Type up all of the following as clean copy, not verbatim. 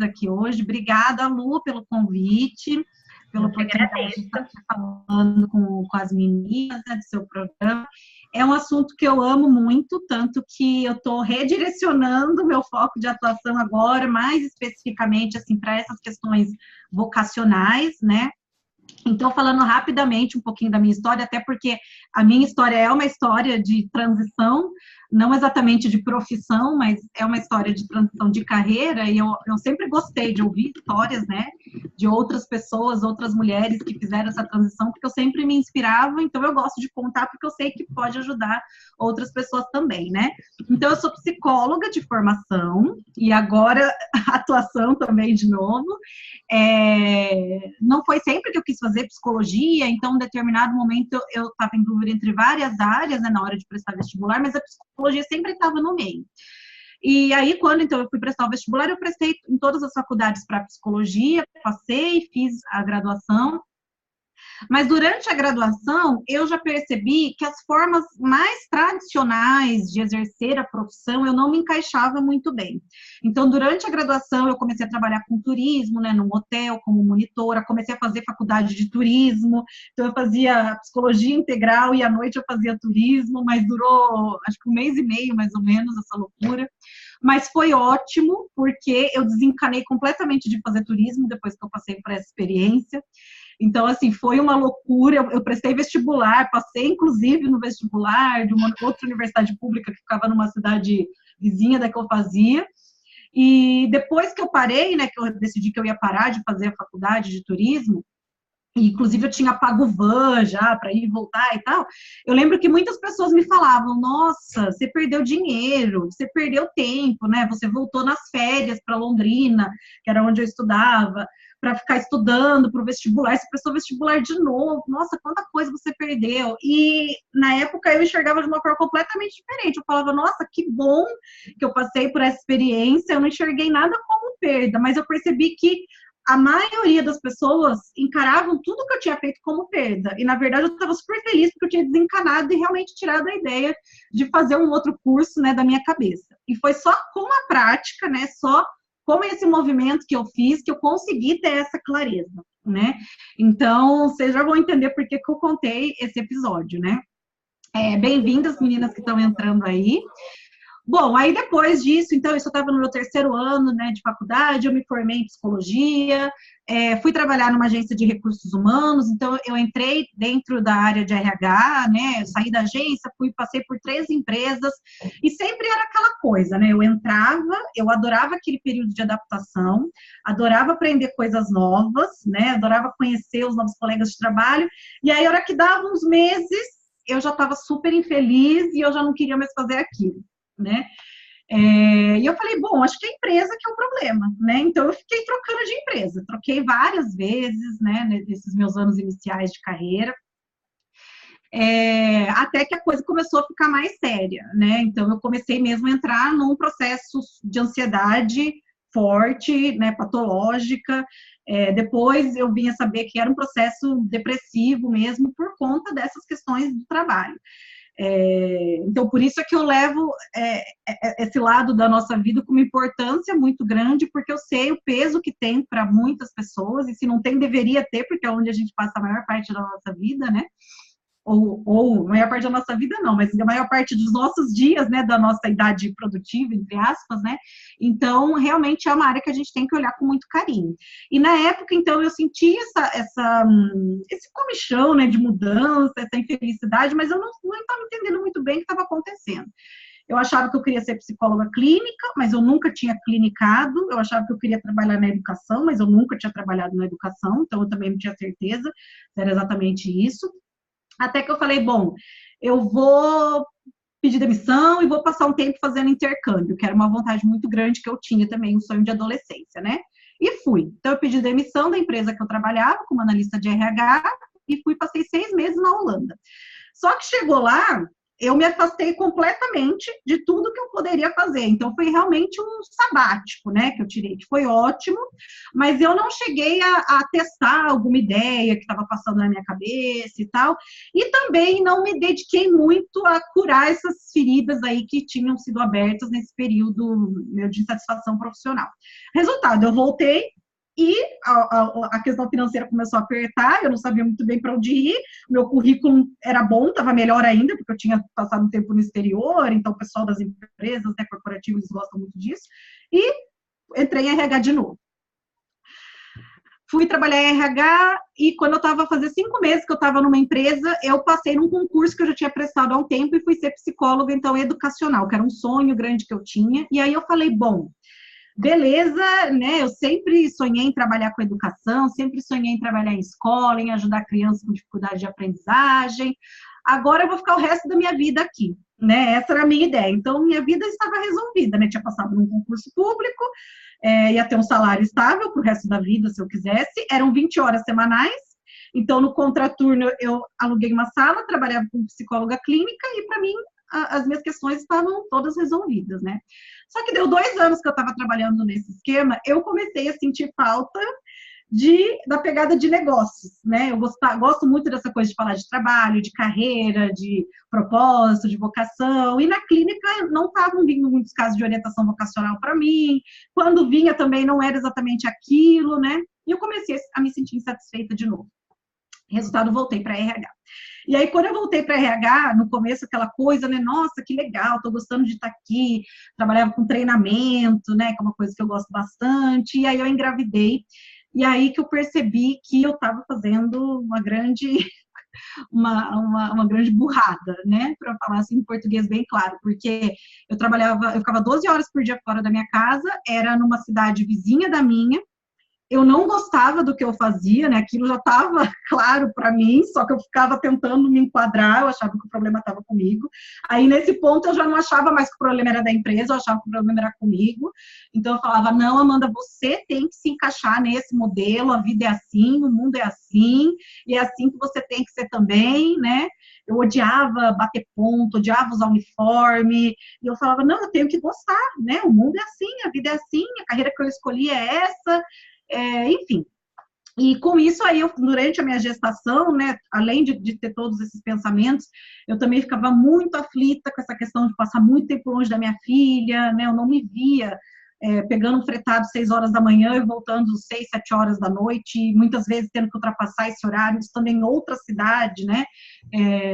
aqui hoje. Obrigada, Lu, pelo convite, pela oportunidade de estar aqui falando com as meninas, né, do seu programa. É um assunto que eu amo muito, tanto que eu estou redirecionando meu foco de atuação agora, mais especificamente assim, para essas questões vocacionais, né? Então, falando rapidamente um pouquinho da minha história, até porque a minha história é uma história de transição, não exatamente de profissão, mas é uma história de transição de carreira, e eu sempre gostei de ouvir histórias, né, de outras pessoas, outras mulheres que fizeram essa transição, porque eu sempre me inspirava, então eu gosto de contar, porque eu sei que pode ajudar outras pessoas também, né. Então, eu sou psicóloga de formação, e agora atuação também de novo. Não foi sempre que eu quis fazer psicologia, então, em um determinado momento, eu estava em dúvida entre várias áreas, né, na hora de prestar vestibular, mas a psicologia sempre estava no meio. E aí, quando então eu fui prestar o vestibular, eu prestei em todas as faculdades para psicologia, passei, fiz a graduação. Mas durante a graduação, eu já percebi que as formas mais tradicionais de exercer a profissão, eu não me encaixava muito bem. Então, durante a graduação, eu comecei a trabalhar com turismo, né, num hotel, como monitora, comecei a fazer faculdade de turismo, então eu fazia psicologia integral e à noite eu fazia turismo, mas durou, acho que um mês e meio, mais ou menos, essa loucura. Mas foi ótimo, porque eu desencanei completamente de fazer turismo depois que eu passei por essa experiência. Então, assim, foi uma loucura. Eu prestei vestibular, passei, inclusive, no vestibular de uma outra universidade pública que ficava numa cidade vizinha da que eu fazia. E depois que eu parei, né, que eu decidi que eu ia parar de fazer a faculdade de turismo, e, inclusive eu tinha pago van já para ir e voltar e tal, eu lembro que muitas pessoas me falavam, nossa, você perdeu dinheiro, você perdeu tempo, né? Você voltou nas férias para Londrina, que era onde eu estudava, para ficar estudando para o vestibular, você prestou vestibular de novo, nossa, quanta coisa você perdeu. E na época eu enxergava de uma forma completamente diferente. Eu falava, nossa, que bom que eu passei por essa experiência, eu não enxerguei nada como perda, mas eu percebi que a maioria das pessoas encaravam tudo que eu tinha feito como perda. E, na verdade, eu estava super feliz porque eu tinha desencanado e realmente tirado a ideia de fazer um outro curso, né, da minha cabeça. E foi só com a prática, né, só com esse movimento que eu fiz que eu consegui ter essa clareza, né? Então, vocês já vão entender por que eu contei esse episódio, né? Bem-vindas, meninas que estão entrando aí. Bom, aí depois disso, então, eu estava no meu terceiro ano, né, de faculdade, eu me formei em psicologia, fui trabalhar numa agência de recursos humanos, então eu entrei dentro da área de RH, né, saí da agência, passei por 3 empresas, e sempre era aquela coisa, né, eu entrava, eu adorava aquele período de adaptação, adorava aprender coisas novas, né, adorava conhecer os novos colegas de trabalho, e aí, a hora que dava uns meses, eu já estava super infeliz e eu já não queria mais fazer aquilo, né? E eu falei, bom, acho que é a empresa que é o problema, né? Então eu fiquei trocando de empresa, troquei várias vezes, né, nesses meus anos iniciais de carreira, até que a coisa começou a ficar mais séria, né? Então eu comecei mesmo a entrar num processo de ansiedade forte, né, patológica. Depois eu vim a saber que era um processo depressivo mesmo por conta dessas questões do trabalho. Então, por isso é que eu levo esse lado da nossa vida com uma importância muito grande, porque eu sei o peso que tem para muitas pessoas, e se não tem, deveria ter, porque é onde a gente passa a maior parte da nossa vida, né? Ou a maior parte da nossa vida não, mas a maior parte dos nossos dias, né, da nossa idade produtiva, entre aspas, né, então realmente é uma área que a gente tem que olhar com muito carinho. E na época, então, eu senti esse comichão, né, de mudança, essa infelicidade, mas eu não estava entendendo muito bem o que estava acontecendo. Eu achava que eu queria ser psicóloga clínica, mas eu nunca tinha clinicado. Eu achava que eu queria trabalhar na educação, mas eu nunca tinha trabalhado na educação, então eu também não tinha certeza se era exatamente isso. Até que eu falei, bom, eu vou pedir demissão e vou passar um tempo fazendo intercâmbio, que era uma vontade muito grande que eu tinha também, um sonho de adolescência, né? E fui. Então, eu pedi demissão da empresa que eu trabalhava, como analista de RH, e passei 6 meses na Holanda. Só que chegou lá, eu me afastei completamente de tudo que eu poderia fazer. Então, foi realmente um sabático, né, que eu tirei, que foi ótimo, mas eu não cheguei a testar alguma ideia que estava passando na minha cabeça e tal, e também não me dediquei muito a curar essas feridas aí que tinham sido abertas nesse período meu de insatisfação profissional. Resultado, eu voltei, e a questão financeira começou a apertar, eu não sabia muito bem para onde ir, meu currículo era bom, estava melhor ainda, porque eu tinha passado um tempo no exterior, então o pessoal das empresas, né, corporativos, eles gostam muito disso, e entrei em RH de novo. Fui trabalhar em RH e quando eu estava fazendo 5 meses que eu estava numa empresa, eu passei num concurso que eu já tinha prestado há um tempo e fui ser psicóloga, então, educacional, que era um sonho grande que eu tinha, e aí eu falei, bom, beleza, né? Eu sempre sonhei em trabalhar com educação, sempre sonhei em trabalhar em escola, em ajudar crianças com dificuldade de aprendizagem. Agora eu vou ficar o resto da minha vida aqui, né? Essa era a minha ideia. Então, minha vida estava resolvida, né? Tinha passado num concurso público, ia ter um salário estável para o resto da vida, se eu quisesse. Eram 20 horas semanais. Então, no contraturno, eu aluguei uma sala, trabalhava como psicóloga clínica e, para mim, as minhas questões estavam todas resolvidas, né? Só que deu 2 anos que eu estava trabalhando nesse esquema, eu comecei a sentir falta da pegada de negócios, né? Eu gosto muito dessa coisa de falar de trabalho, de carreira, de propósito, de vocação, e na clínica não estavam vindo muitos casos de orientação vocacional para mim, quando vinha também não era exatamente aquilo, né? E eu comecei a me sentir insatisfeita de novo. Resultado, voltei para RH. E aí, quando eu voltei para RH, no começo, aquela coisa, né? Nossa, que legal, tô gostando de estar aqui. Trabalhava com treinamento, né? Que é uma coisa que eu gosto bastante. E aí, eu engravidei. E aí que eu percebi que eu estava fazendo uma grande, uma grande burrada, né? Para falar assim em português bem claro, porque eu ficava 12 horas por dia fora da minha casa, era numa cidade vizinha da minha. Eu não gostava do que eu fazia, né? Aquilo já estava claro para mim, só que eu ficava tentando me enquadrar, eu achava que o problema estava comigo. Aí, nesse ponto, eu já não achava mais que o problema era da empresa, eu achava que o problema era comigo. Então, eu falava, não, Amanda, você tem que se encaixar nesse modelo, a vida é assim, o mundo é assim, e é assim que você tem que ser também, né? Eu odiava bater ponto, odiava usar uniforme, e eu falava, não, eu tenho que gostar, né? O mundo é assim, a vida é assim, a carreira que eu escolhi é essa, enfim. E com isso aí, durante a minha gestação, né, além de ter todos esses pensamentos, eu também ficava muito aflita com essa questão de passar muito tempo longe da minha filha, né, eu não me via pegando um fretado 6 horas da manhã e voltando 6, 7 horas da noite, muitas vezes tendo que ultrapassar esse horário, isso também em outra cidade, né?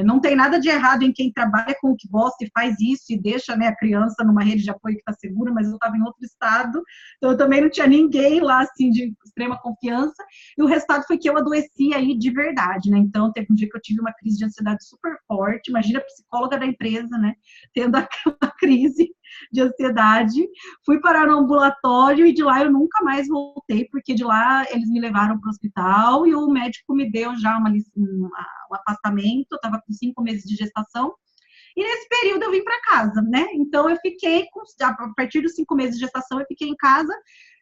Não tem nada de errado em quem trabalha com o que gosta e faz isso e deixa, né, a criança numa rede de apoio que está segura, mas eu estava em outro estado, então eu também não tinha ninguém lá, assim, de extrema confiança, e o resultado foi que eu adoeci aí de verdade, né? Então, teve um dia que eu tive uma crise de ansiedade super forte, imagina a psicóloga da empresa, né, tendo aquela crise de ansiedade, fui parar no ambulatório e de lá eu nunca mais voltei, porque de lá eles me levaram para o hospital e o médico me deu já um afastamento, eu estava com 5 meses de gestação, e nesse período eu vim para casa, né? Então eu fiquei, a partir dos 5 meses de gestação, eu fiquei em casa,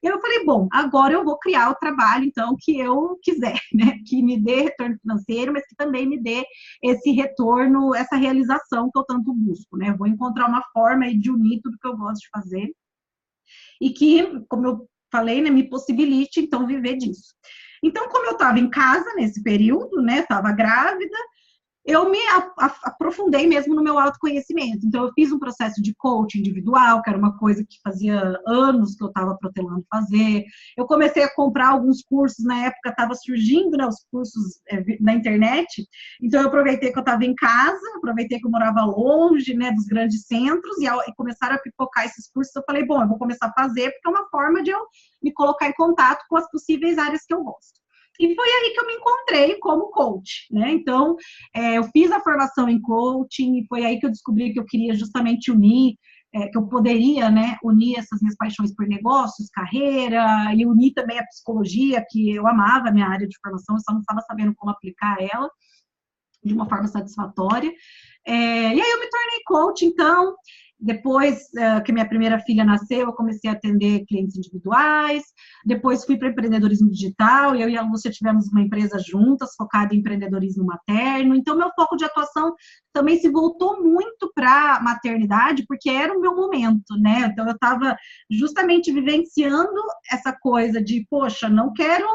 e eu falei, bom, agora eu vou criar o trabalho, então, que eu quiser, né? Que me dê retorno financeiro, mas que também me dê esse retorno, essa realização que eu tanto busco, né? Eu vou encontrar uma forma aí de unir tudo que eu gosto de fazer e que, como eu falei, né, me possibilite, então, viver disso. Então, como eu estava em casa nesse período, né? Estava grávida, eu me aprofundei mesmo no meu autoconhecimento. Então, eu fiz um processo de coaching individual, que era uma coisa que fazia anos que eu estava protelando fazer. Eu comecei a comprar alguns cursos, na época estava surgindo, né, os cursos na internet. Então, eu aproveitei que eu estava em casa, aproveitei que eu morava longe, né, dos grandes centros, e começaram a pipocar esses cursos. Eu falei, bom, eu vou começar a fazer, porque é uma forma de eu me colocar em contato com as possíveis áreas que eu gosto. E foi aí que eu me encontrei como coach, né? Então, eu fiz a formação em coaching e foi aí que eu descobri que eu queria justamente unir, que eu poderia, né, unir essas minhas paixões por negócios, carreira, e unir também a psicologia, que eu amava a minha área de formação, eu só não estava sabendo como aplicar ela de uma forma satisfatória. E aí eu me tornei coach, então, Depois que minha primeira filha nasceu, eu comecei a atender clientes individuais. Depois fui para empreendedorismo digital. Eu e a Lúcia tivemos uma empresa juntas, focada em empreendedorismo materno. Então, meu foco de atuação também se voltou muito para a maternidade, porque era o meu momento, né? Então, eu estava justamente vivenciando essa coisa de, poxa, não quero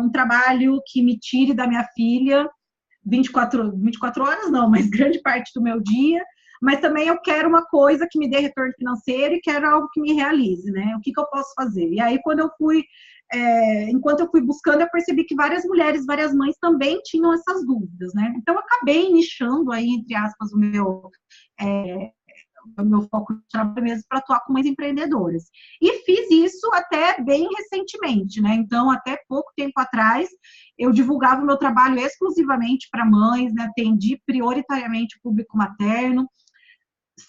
um trabalho que me tire da minha filha 24 horas não, mas grande parte do meu dia, mas também eu quero uma coisa que me dê retorno financeiro e quero algo que me realize, né? O que eu posso fazer? E aí, enquanto eu fui buscando, eu percebi que várias mulheres, várias mães também tinham essas dúvidas, né? Então, eu acabei nichando aí, entre aspas, o meu foco de trabalho mesmo para atuar com mães empreendedoras. E fiz isso até bem recentemente, né? Então, até pouco tempo atrás, eu divulgava o meu trabalho exclusivamente para mães, né? Atendi prioritariamente o público materno.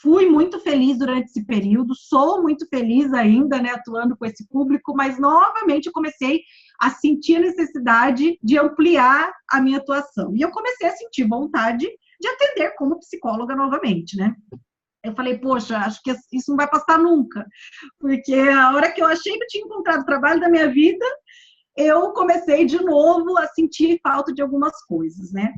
Fui muito feliz durante esse período, sou muito feliz ainda, né, atuando com esse público, mas novamente eu comecei a sentir a necessidade de ampliar a minha atuação. E eu comecei a sentir vontade de atender como psicóloga novamente, né? Eu falei, poxa, acho que isso não vai passar nunca, porque a hora que eu achei que eu tinha encontrado o trabalho da minha vida, eu comecei de novo a sentir falta de algumas coisas, né?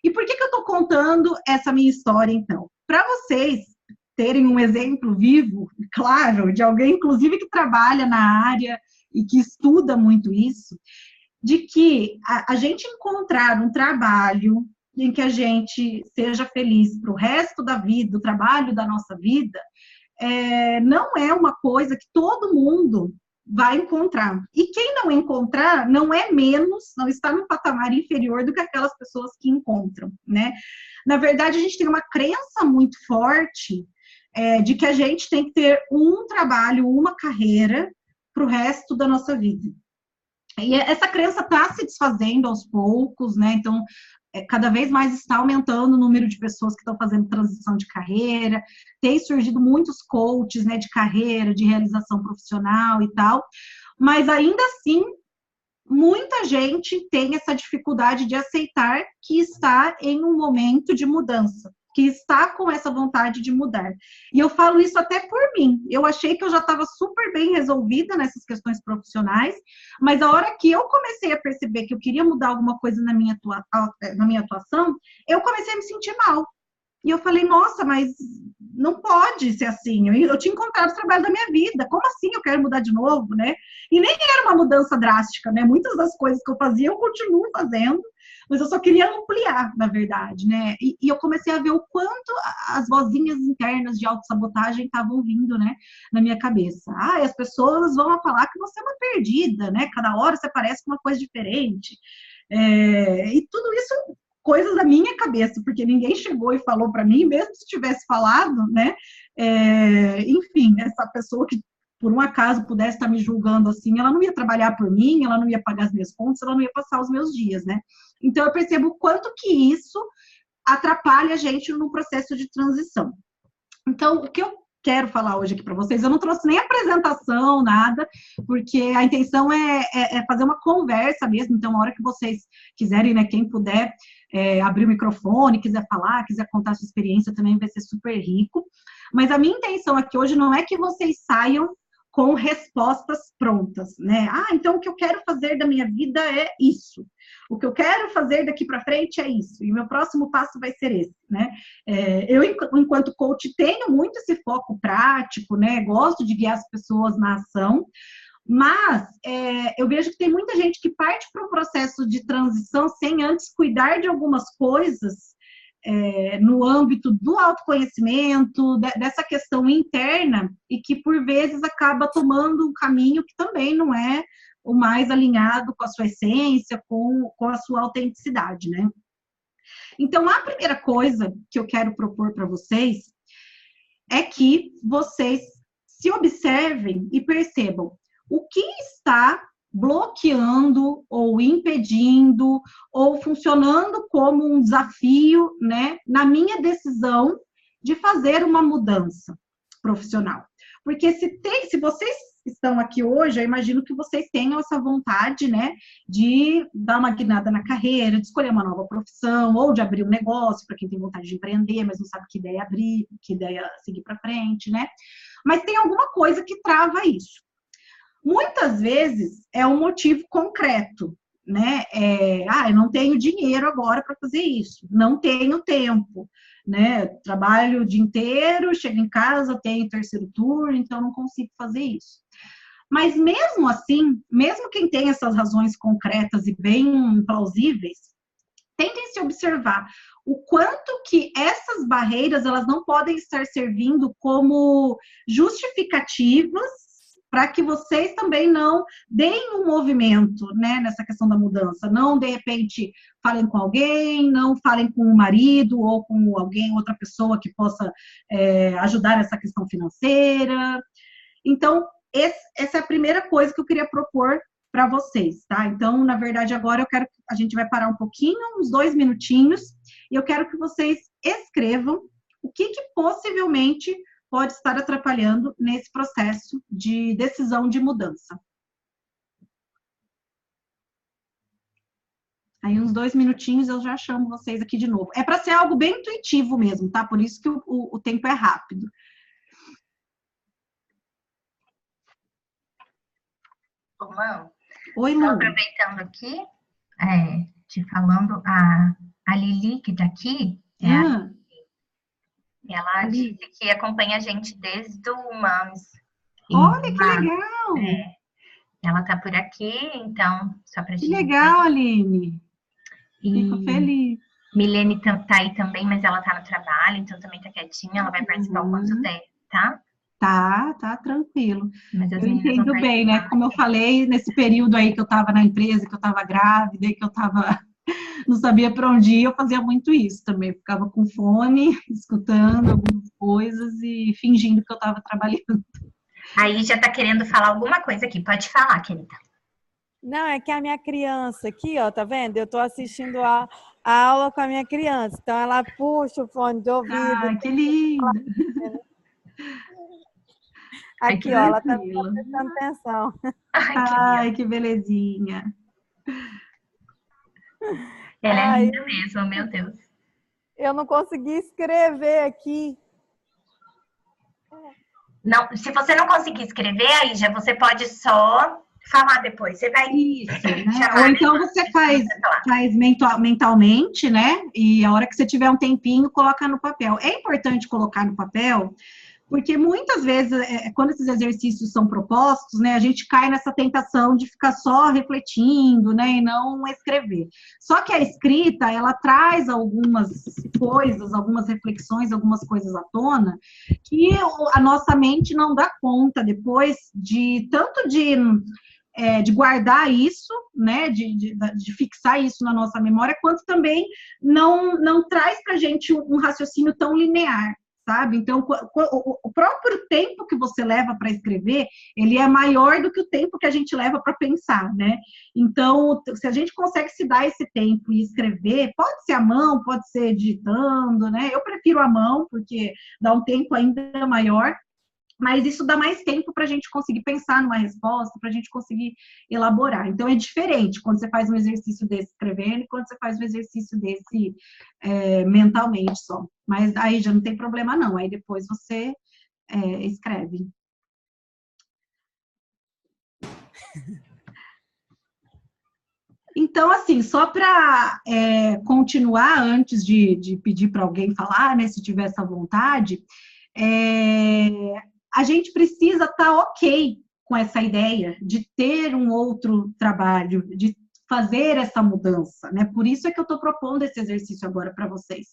E por que eu estou contando essa minha história, então? Para vocês terem um exemplo vivo, claro, de alguém, inclusive, que trabalha na área e que estuda muito isso, de que a gente encontrar um trabalho em que a gente seja feliz para o resto da vida, do trabalho da nossa vida, não é uma coisa que todo mundo vai encontrar. E quem não encontrar não é menos, não está num patamar inferior do que aquelas pessoas que encontram, né? Na verdade, a gente tem uma crença muito forte de que a gente tem que ter um trabalho, uma carreira para o resto da nossa vida. E essa crença está se desfazendo aos poucos, né? Então, cada vez mais está aumentando o número de pessoas que estão fazendo transição de carreira, tem surgido muitos coaches, né, de carreira, de realização profissional e tal, mas ainda assim, muita gente tem essa dificuldade de aceitar que está em um momento de mudança, que está com essa vontade de mudar. E eu falo isso até por mim. Eu achei que eu já estava super bem resolvida nessas questões profissionais, mas a hora que eu comecei a perceber que eu queria mudar alguma coisa na minha atuação, eu comecei a me sentir mal. E eu falei, nossa, mas não pode ser assim. Eu tinha encontrado o trabalho da minha vida. Como assim eu quero mudar de novo, né? E nem era uma mudança drástica, né? Muitas das coisas que eu fazia, eu continuo fazendo, mas eu só queria ampliar, na verdade, né? E eu comecei a ver o quanto as vozinhas internas de autossabotagem estavam vindo, né, na minha cabeça. As pessoas vão falar que você é uma perdida, né? Cada hora você parece com uma coisa diferente. E tudo isso coisas da minha cabeça, porque ninguém chegou e falou para mim, mesmo se tivesse falado, né? Enfim, essa pessoa que por um acaso pudesse estar me julgando assim, ela não ia trabalhar por mim, ela não ia pagar as minhas contas, ela não ia passar os meus dias, né? Então eu percebo o quanto que isso atrapalha a gente no processo de transição. Então, o que eu quero falar hoje aqui para vocês, eu não trouxe nem apresentação, nada, porque a intenção é fazer uma conversa mesmo, então, a hora que vocês quiserem, né, quem puder abrir o microfone, quiser falar, quiser contar sua experiência, também vai ser super rico, mas a minha intenção aqui hoje não é que vocês saiam com respostas prontas, né? Então o que eu quero fazer da minha vida é isso. O que eu quero fazer daqui para frente é isso. E o meu próximo passo vai ser esse, né? Eu, enquanto coach, tenho muito esse foco prático, né? Gosto de guiar as pessoas na ação, mas eu vejo que tem muita gente que parte para um processo de transição sem antes cuidar de algumas coisas no âmbito do autoconhecimento, dessa questão interna, e que por vezes acaba tomando um caminho que também não é o mais alinhado com a sua essência, com a sua autenticidade, né? Então, a primeira coisa que eu quero propor para vocês é que vocês se observem e percebam o que está bloqueando ou impedindo ou funcionando como um desafio, né, na minha decisão de fazer uma mudança profissional. Porque se vocês estão aqui hoje, eu imagino que vocês tenham essa vontade, né, de dar uma guinada na carreira, de escolher uma nova profissão, ou de abrir um negócio, para quem tem vontade de empreender, mas não sabe que ideia abrir, que ideia seguir para frente, né? Mas tem alguma coisa que trava isso. Muitas vezes é um motivo concreto, né? Eu não tenho dinheiro agora para fazer isso, não tenho tempo, né? Trabalho o dia inteiro, chego em casa, tenho terceiro turno, então não consigo fazer isso. Mas mesmo assim, mesmo quem tem essas razões concretas e bem plausíveis, tentem se observar o quanto que essas barreiras elas não podem estar servindo como justificativas para que vocês também não deem um movimento, né, nessa questão da mudança. Não, de repente, falem com alguém, não falem com o marido ou com alguém, outra pessoa que possa ajudar nessa questão financeira. Então, essa é a primeira coisa que eu queria propor para vocês, tá? Então, na verdade, agora a gente vai parar um pouquinho, uns 2 minutinhos, e eu quero que vocês escrevam o que possivelmente pode estar atrapalhando nesse processo de decisão de mudança. Aí, uns 2 minutinhos, eu já chamo vocês aqui de novo. É para ser algo bem intuitivo mesmo, tá? Por isso que o tempo é rápido. Mão, Oi, só Lu. aproveitando aqui, te falando, a Lili, que está aqui, ela disse que acompanha a gente desde o MAMS. Olha, que legal! Ela está por aqui, então, só para te dizer. Que legal, Aline! Fico feliz. Milene tá aí também, mas ela tá no trabalho, então também tá quietinha, ela vai participar o quanto der, tá? Tá tranquilo. Mas eu entendo bem, né? Como eu falei, nesse período aí que eu estava na empresa, que eu estava grávida, que eu não sabia para onde ir, eu fazia muito isso também. Eu ficava com fone, escutando algumas coisas e fingindo que eu estava trabalhando. Aí já tá querendo falar alguma coisa aqui, pode falar, querida. Não, é que a minha criança aqui, ó, tá vendo? Eu tô assistindo a aula com a minha criança, então ela puxa o fone de ouvido. Ah, que linda! Aqui, ó, ela tá prestando atenção. Ai, que belezinha. Ela é linda mesmo, meu Deus. Eu não consegui escrever aqui. Não, se você não conseguir escrever, aí já você pode só falar depois. Você vai isso, né? Ou então você faz mentalmente, né? E a hora que você tiver um tempinho, coloca no papel. É importante colocar no papel, porque muitas vezes, quando esses exercícios são propostos, né, a gente cai nessa tentação de ficar só refletindo, né, e não escrever. Só que a escrita, ela traz algumas coisas, algumas reflexões, algumas coisas à tona, que a nossa mente não dá conta depois tanto de guardar isso, né, de fixar isso na nossa memória, quanto também não traz para a gente um raciocínio tão linear, sabe? Então, o próprio tempo que você leva para escrever, ele é maior do que o tempo que a gente leva para pensar, né? Então, se a gente consegue se dar esse tempo e escrever, pode ser à mão, pode ser digitando, né? Eu prefiro a mão, porque dá um tempo ainda maior, mas isso dá mais tempo para a gente conseguir pensar numa resposta, para a gente conseguir elaborar. Então, é diferente quando você faz um exercício desse escrevendo e quando você faz um exercício desse mentalmente só. Mas aí já não tem problema, não. Aí depois você escreve. Então, assim, só para continuar, antes de pedir para alguém falar, né, se tiver essa vontade, a gente precisa estar ok com essa ideia de ter um outro trabalho, de fazer essa mudança, né? Por isso é que eu estou propondo esse exercício agora para vocês.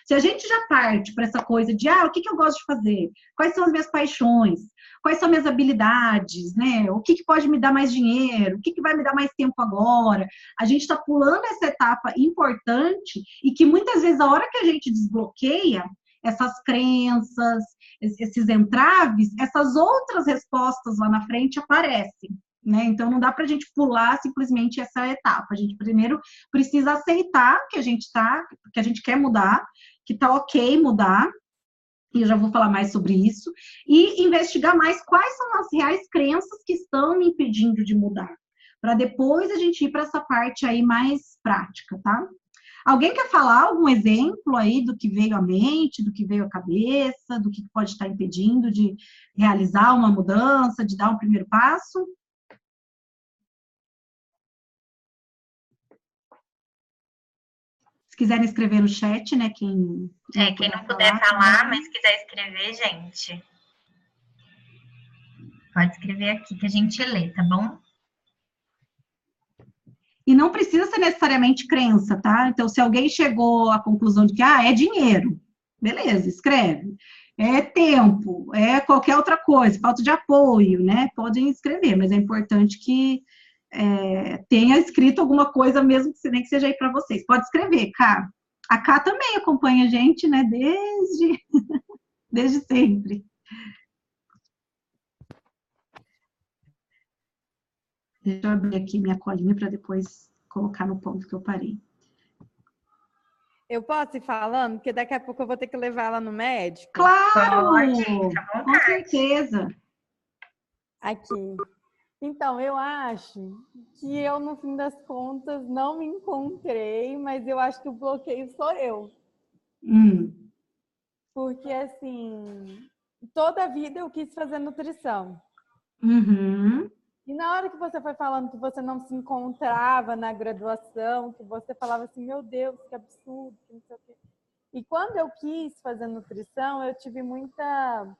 Se a gente já parte para essa coisa de, o que eu gosto de fazer? Quais são as minhas paixões? Quais são minhas habilidades, né? O que pode me dar mais dinheiro? O que vai me dar mais tempo agora? A gente está pulando essa etapa importante e que muitas vezes a hora que a gente desbloqueia essas crenças, esses entraves, essas outras respostas lá na frente aparecem, né? Então, não dá para a gente pular simplesmente essa etapa. A gente primeiro precisa aceitar que a gente quer mudar, que tá ok mudar, e eu já vou falar mais sobre isso, e investigar mais quais são as reais crenças que estão me impedindo de mudar, para depois a gente ir para essa parte aí mais prática, tá? Alguém quer falar algum exemplo aí do que veio à mente, do que veio à cabeça, do que pode estar impedindo de realizar uma mudança, de dar um primeiro passo? Se quiserem escrever no chat, né? Quem não puder falar, mas quiser escrever, gente, pode escrever aqui que a gente lê, tá bom? E não precisa ser necessariamente crença, tá? Então, se alguém chegou à conclusão de que, é dinheiro, beleza, escreve. É tempo, é qualquer outra coisa, falta de apoio, né? Podem escrever, mas é importante que tenha escrito alguma coisa mesmo, que nem que seja aí para vocês. Pode escrever, Ká. A Ká também acompanha a gente, né? Desde sempre. Deixa eu abrir aqui minha colinha para depois colocar no ponto que eu parei. Eu posso ir falando? Porque daqui a pouco eu vou ter que levar ela no médico. Claro! Pode, com certeza. Aqui. Então, eu acho que eu, no fim das contas, não me encontrei, mas eu acho que o bloqueio sou eu. Porque, assim, toda a vida eu quis fazer nutrição. Uhum. E na hora que você foi falando que você não se encontrava na graduação, que você falava assim, meu Deus, que absurdo, que não sei o quê. E quando eu quis fazer nutrição, eu tive muita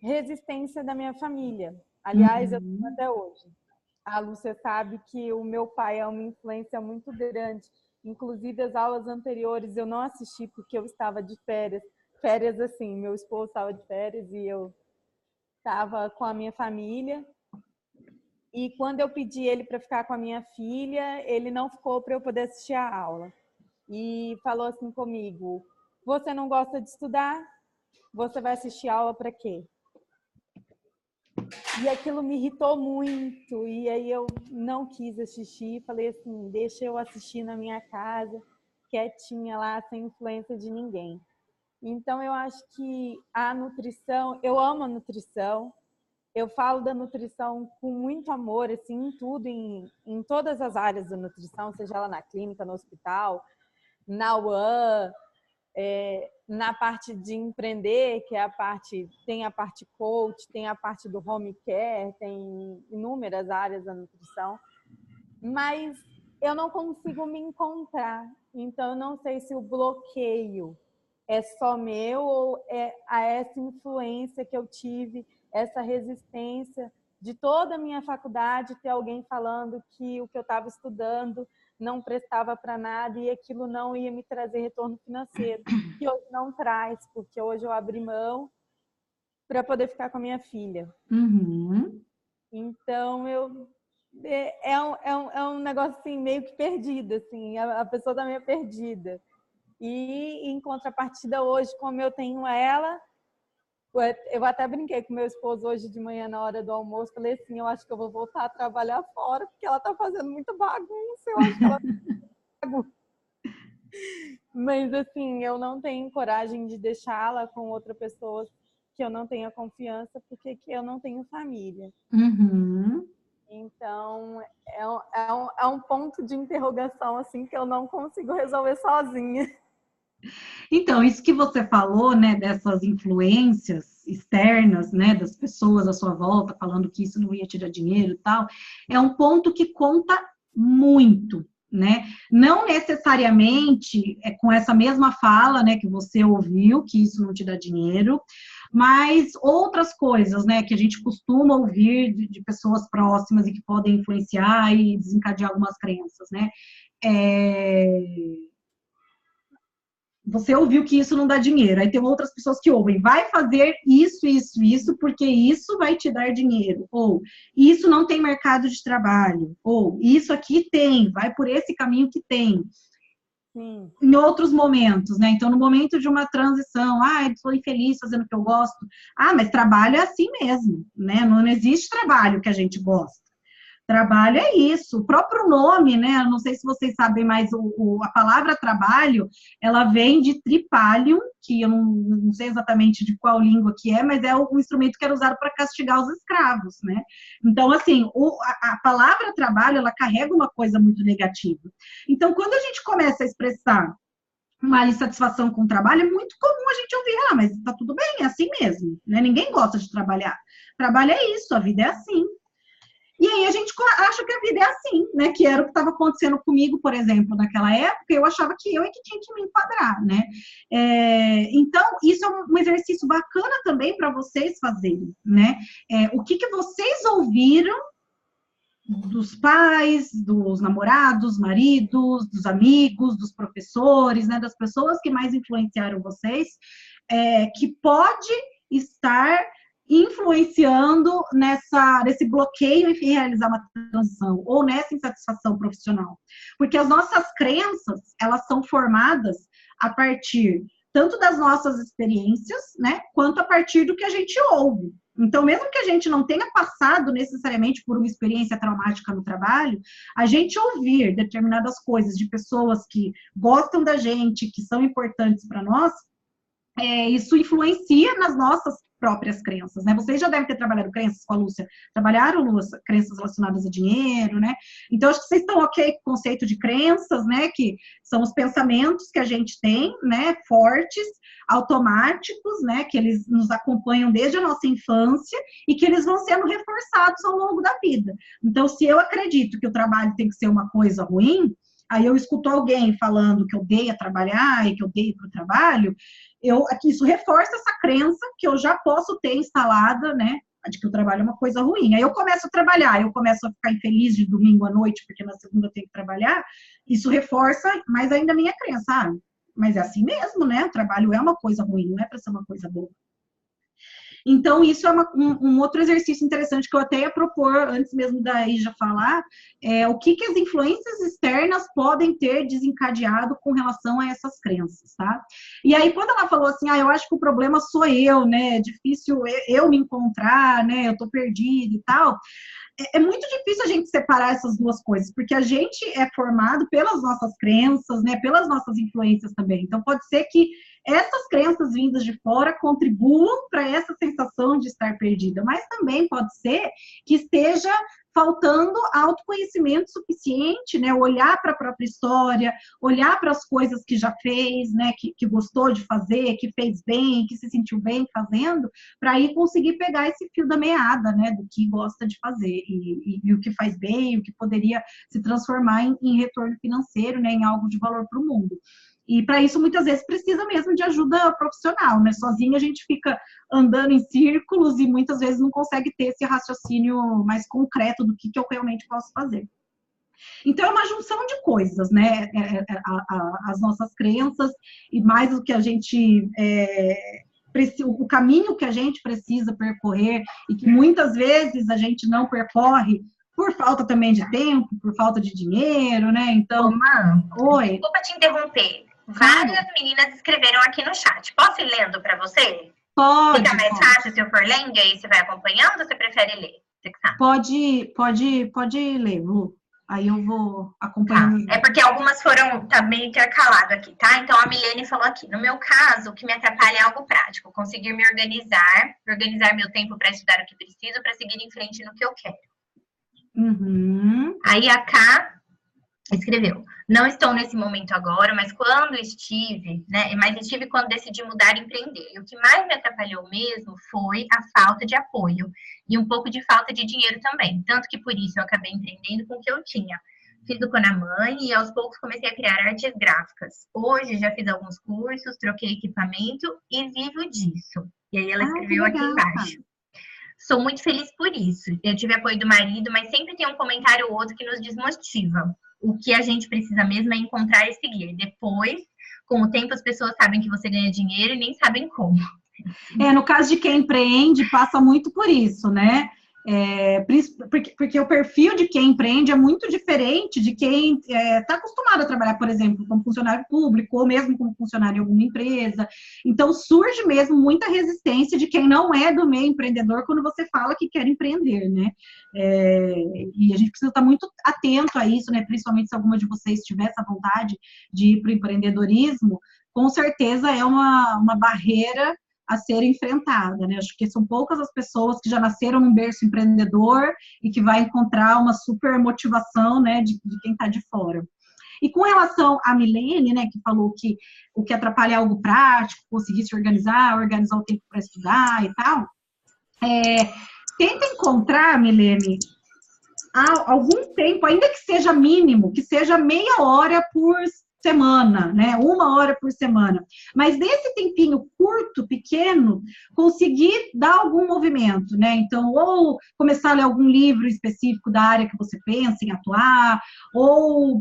resistência da minha família. Aliás, eu tenho até hoje. A Lúcia sabe que o meu pai é uma influência muito grande. Inclusive, as aulas anteriores eu não assisti porque eu estava de férias. Férias assim, meu esposo estava de férias e eu estava com a minha família. E quando eu pedi ele para ficar com a minha filha, ele não ficou para eu poder assistir a aula. E falou assim comigo, você não gosta de estudar? Você vai assistir a aula para quê? E aquilo me irritou muito. E aí eu não quis assistir. Falei assim, deixa eu assistir na minha casa, quietinha lá, sem influência de ninguém. Então eu acho que a nutrição, eu amo a nutrição. Eu falo da nutrição com muito amor, assim, em tudo, em todas as áreas da nutrição, seja ela na clínica, no hospital, na UAN, na parte de empreender, que é tem a parte coach, tem a parte do home care, tem inúmeras áreas da nutrição, mas eu não consigo me encontrar. Então, eu não sei se o bloqueio é só meu ou é essa influência que eu tive, essa resistência de toda a minha faculdade, ter alguém falando que o que eu estava estudando não prestava para nada e aquilo não ia me trazer retorno financeiro, que hoje não traz, porque hoje eu abri mão para poder ficar com a minha filha. Uhum. Então, é um negócio assim, meio que perdido, assim, a pessoa está meio perdida. E em contrapartida hoje, como eu tenho ela, eu até brinquei com meu esposo hoje de manhã na hora do almoço, falei assim, eu acho que eu vou voltar a trabalhar fora, porque ela tá fazendo muita bagunça, eu acho que ela tá bagunça. Mas assim, eu não tenho coragem de deixá-la com outra pessoa que eu não tenha confiança, porque eu não tenho família. Uhum. Então, é um ponto de interrogação assim que eu não consigo resolver sozinha. Então, isso que você falou, né, dessas influências externas, né, das pessoas à sua volta, falando que isso não ia tirar dinheiro e tal, é um ponto que conta muito, né? Não necessariamente com essa mesma fala, né, que você ouviu, que isso não te dá dinheiro, mas outras coisas, né, que a gente costuma ouvir de pessoas próximas e que podem influenciar e desencadear algumas crenças, né? Você ouviu que isso não dá dinheiro, aí tem outras pessoas que ouvem, vai fazer isso, isso, isso, porque isso vai te dar dinheiro, ou isso não tem mercado de trabalho, ou isso aqui tem, vai por esse caminho que tem. Sim. Em outros momentos, né? Então, no momento de uma transição, estou infeliz fazendo o que eu gosto, mas trabalho é assim mesmo, né? Não existe trabalho que a gente gosta. Trabalho é isso, o próprio nome, né? Eu não sei se vocês sabem, mas a palavra trabalho, ela vem de tripalium, que eu não sei exatamente de qual língua que é, mas é um instrumento que era usado para castigar os escravos, né? Então, assim, a palavra trabalho, ela carrega uma coisa muito negativa. Então, quando a gente começa a expressar uma insatisfação com o trabalho, é muito comum a gente ouvir, mas tá tudo bem, é assim mesmo, né? Ninguém gosta de trabalhar. Trabalho é isso, a vida é assim. E aí a gente acha que a vida é assim, né? Que era o que estava acontecendo comigo, por exemplo, naquela época, eu achava que eu é que tinha que me enquadrar, né? Então, isso é um exercício bacana também para vocês fazerem, né? O que vocês ouviram dos pais, dos namorados, maridos, dos amigos, dos professores, né? Das pessoas que mais influenciaram vocês, que pode estar influenciando nesse bloqueio em realizar uma transição ou nessa insatisfação profissional. Porque as nossas crenças, elas são formadas a partir tanto das nossas experiências, né, quanto a partir do que a gente ouve. Então, mesmo que a gente não tenha passado necessariamente por uma experiência traumática no trabalho, a gente ouvir determinadas coisas de pessoas que gostam da gente, que são importantes para nós, isso influencia nas nossas próprias crenças, né? Vocês já devem ter trabalhado crenças com a Lúcia. Trabalharam, Lúcia, crenças relacionadas a dinheiro, né? Então, acho que vocês estão ok com o conceito de crenças, né? Que são os pensamentos que a gente tem, né? Fortes, automáticos, né? Que eles nos acompanham desde a nossa infância e que eles vão sendo reforçados ao longo da vida. Então, se eu acredito que o trabalho tem que ser uma coisa ruim, aí eu escuto alguém falando que eu odeio trabalhar e que eu odeio para o trabalho, isso reforça essa crença que eu já posso ter instalada, né, de que o trabalho é uma coisa ruim. Aí eu começo a trabalhar, eu começo a ficar infeliz de domingo à noite, porque na segunda eu tenho que trabalhar, isso reforça mais ainda a minha crença, mas é assim mesmo, né, o trabalho é uma coisa ruim, não é para ser uma coisa boa. Então, isso é um outro exercício interessante que eu até ia propor, antes mesmo da Ija falar, o que as influências externas podem ter desencadeado com relação a essas crenças, tá? E aí, quando ela falou assim, eu acho que o problema sou eu, né? É difícil eu me encontrar, né? Eu tô perdida e tal. É muito difícil a gente separar essas duas coisas, porque a gente é formado pelas nossas crenças, né? Pelas nossas influências também. Então, pode ser que essas crenças vindas de fora contribuam para essa sensação de estar perdida, mas também pode ser que esteja faltando autoconhecimento suficiente, né? Olhar para a própria história, olhar para as coisas que já fez, né? Que gostou de fazer, que fez bem, que se sentiu bem fazendo, para aí conseguir pegar esse fio da meada, né? Do que gosta de fazer e o que faz bem, o que poderia se transformar em retorno financeiro, né? Em algo de valor para o mundo. E para isso, muitas vezes, precisa mesmo de ajuda profissional, né? Sozinha a gente fica andando em círculos e muitas vezes não consegue ter esse raciocínio mais concreto do que eu realmente posso fazer. Então, é uma junção de coisas, né? As nossas crenças e mais o que a gente... o caminho que a gente precisa percorrer e que muitas vezes a gente não percorre por falta também de tempo, por falta de dinheiro, né? Então... Oi. Desculpa te interromper. Várias meninas escreveram aqui no chat. Posso ir lendo para você? Pode. Fica mais fácil se eu for lendo e aí você vai acompanhando ou você prefere ler? Você que sabe. Pode ler, Lu. Aí eu vou acompanhando. Tá. É porque algumas tá meio intercalado aqui, tá? Então a Milene falou aqui. No meu caso, o que me atrapalha é algo prático. Conseguir me organizar meu tempo para estudar o que preciso, para seguir em frente no que eu quero. Uhum. Aí a Ká escreveu, não estou nesse momento agora, mas estive quando decidi mudar e empreender. E o que mais me atrapalhou mesmo foi a falta de apoio e um pouco de falta de dinheiro também. Tanto que por isso eu acabei empreendendo com o que eu tinha. Fiz do Conamãe e aos poucos comecei a criar artes gráficas. Hoje já fiz alguns cursos, troquei equipamento e vivo disso. E aí ela escreveu aqui embaixo. Sou muito feliz por isso. Eu tive apoio do marido, mas sempre tem um comentário ou outro que nos desmotiva. O que a gente precisa mesmo é encontrar e seguir. Depois, com o tempo, as pessoas sabem que você ganha dinheiro e nem sabem como. No caso de quem empreende, passa muito por isso, né? Porque o perfil de quem empreende é muito diferente de quem está acostumado a trabalhar, por exemplo, como funcionário público ou mesmo como funcionário em alguma empresa. Então, surge mesmo muita resistência de quem não é do meio empreendedor quando você fala que quer empreender, né? E a gente precisa estar muito atento a isso, né? Principalmente se alguma de vocês tiver essa vontade de ir para o empreendedorismo, com certeza é uma barreira a ser enfrentada, né? Acho que são poucas as pessoas que já nasceram num berço empreendedor e que vai encontrar uma super motivação, né, de quem está de fora. E com relação à Milene, né, que falou que o que atrapalha é algo prático, conseguir se organizar o tempo para estudar e tal, tenta encontrar, Milene, algum tempo, ainda que seja mínimo, que seja meia hora por semana, né? 1 hora por semana. Mas nesse tempinho curto, pequeno, conseguir dar algum movimento, né? Então, ou começar a ler algum livro específico da área que você pensa em atuar, ou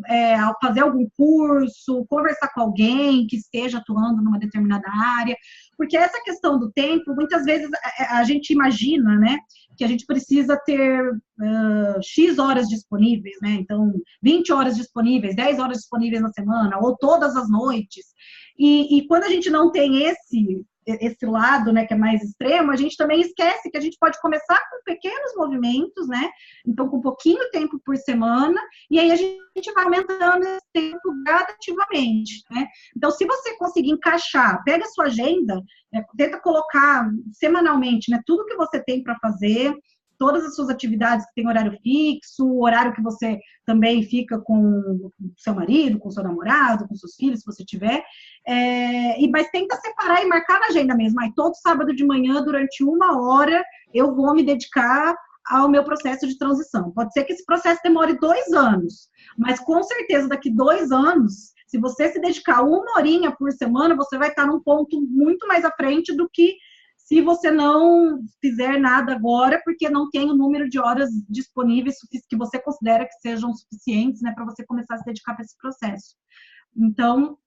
fazer algum curso, conversar com alguém que esteja atuando numa determinada área, porque essa questão do tempo, muitas vezes a gente imagina, né, que a gente precisa ter X horas disponíveis, né? Então, 20 horas disponíveis, 10 horas disponíveis na semana, ou todas as noites. E quando a gente não tem esse lado, né, que é mais extremo, a gente também esquece que a gente pode começar com pequenos movimentos, né? Então, com pouquinho tempo por semana, e aí a gente vai aumentando esse tempo gradativamente, né? Então, se você conseguir encaixar, pega a sua agenda, tenta colocar semanalmente, né, tudo que você tem para fazer, todas as suas atividades que tem horário fixo, o horário que você também fica com o seu marido, com o seu namorado, com seus filhos, se você tiver, mas tenta separar e marcar na agenda mesmo. Aí, todo sábado de manhã, durante 1 hora, eu vou me dedicar ao meu processo de transição. Pode ser que esse processo demore 2 anos, mas com certeza daqui 2 anos, se você se dedicar 1 horinha por semana, você vai estar num ponto muito mais à frente do que se você não fizer nada agora, porque não tem o número de horas disponíveis que você considera que sejam suficientes, né, para você começar a se dedicar para esse processo. Então,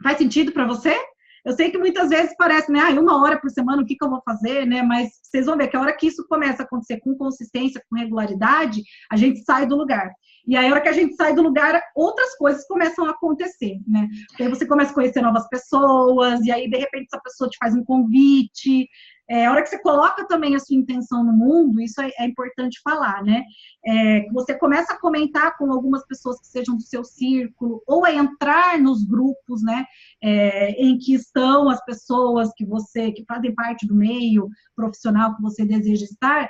faz sentido para você? Eu sei que muitas vezes parece, né, 1 hora por semana, o que eu vou fazer, né, mas vocês vão ver que a hora que isso começa a acontecer com consistência, com regularidade, a gente sai do lugar. E aí, a hora que a gente sai do lugar, outras coisas começam a acontecer, né? Porque aí você começa a conhecer novas pessoas, e aí, de repente, essa pessoa te faz um convite. A hora que você coloca também a sua intenção no mundo, isso é importante falar, né? Você começa a comentar com algumas pessoas que sejam do seu círculo, ou a entrar nos grupos, né? Em que estão as pessoas que fazem parte do meio profissional que você deseja estar,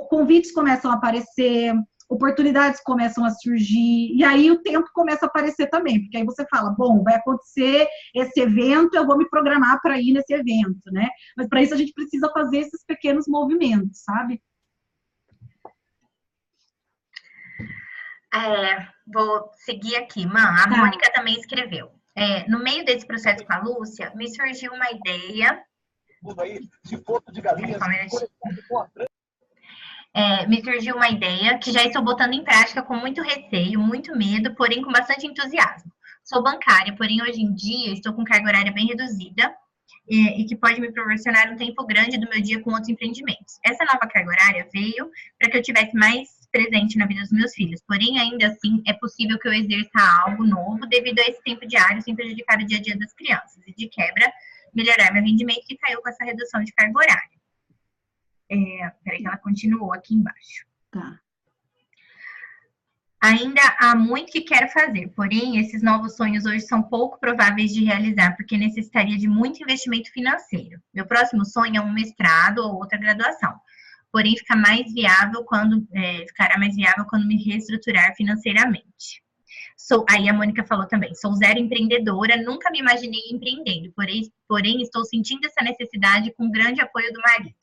convites começam a aparecer, oportunidades começam a surgir, e aí o tempo começa a aparecer também, porque aí você fala, bom, vai acontecer esse evento, eu vou me programar para ir nesse evento, né? Mas para isso a gente precisa fazer esses pequenos movimentos, sabe? Vou seguir aqui, a Mônica também escreveu. No meio desse processo com a Lúcia, me surgiu uma ideia. Me surgiu uma ideia que já estou botando em prática com muito receio, muito medo, porém com bastante entusiasmo. Sou bancária, porém hoje em dia estou com carga horária bem reduzida e que pode me proporcionar um tempo grande do meu dia com outros empreendimentos. Essa nova carga horária veio para que eu tivesse mais presente na vida dos meus filhos, porém ainda assim é possível que eu exerça algo novo devido a esse tempo diário sem prejudicar o dia a dia das crianças e de quebra melhorar meu rendimento que caiu com essa redução de carga horária. Peraí que ela continuou aqui embaixo. Tá. Ainda há muito que quero fazer, porém, esses novos sonhos hoje são pouco prováveis de realizar, porque necessitaria de muito investimento financeiro. Meu próximo sonho é um mestrado ou outra graduação, porém ficará mais viável quando me reestruturar financeiramente. Aí a Mônica falou também, sou zero empreendedora, nunca me imaginei empreendendo, porém estou sentindo essa necessidade com o grande apoio do marido.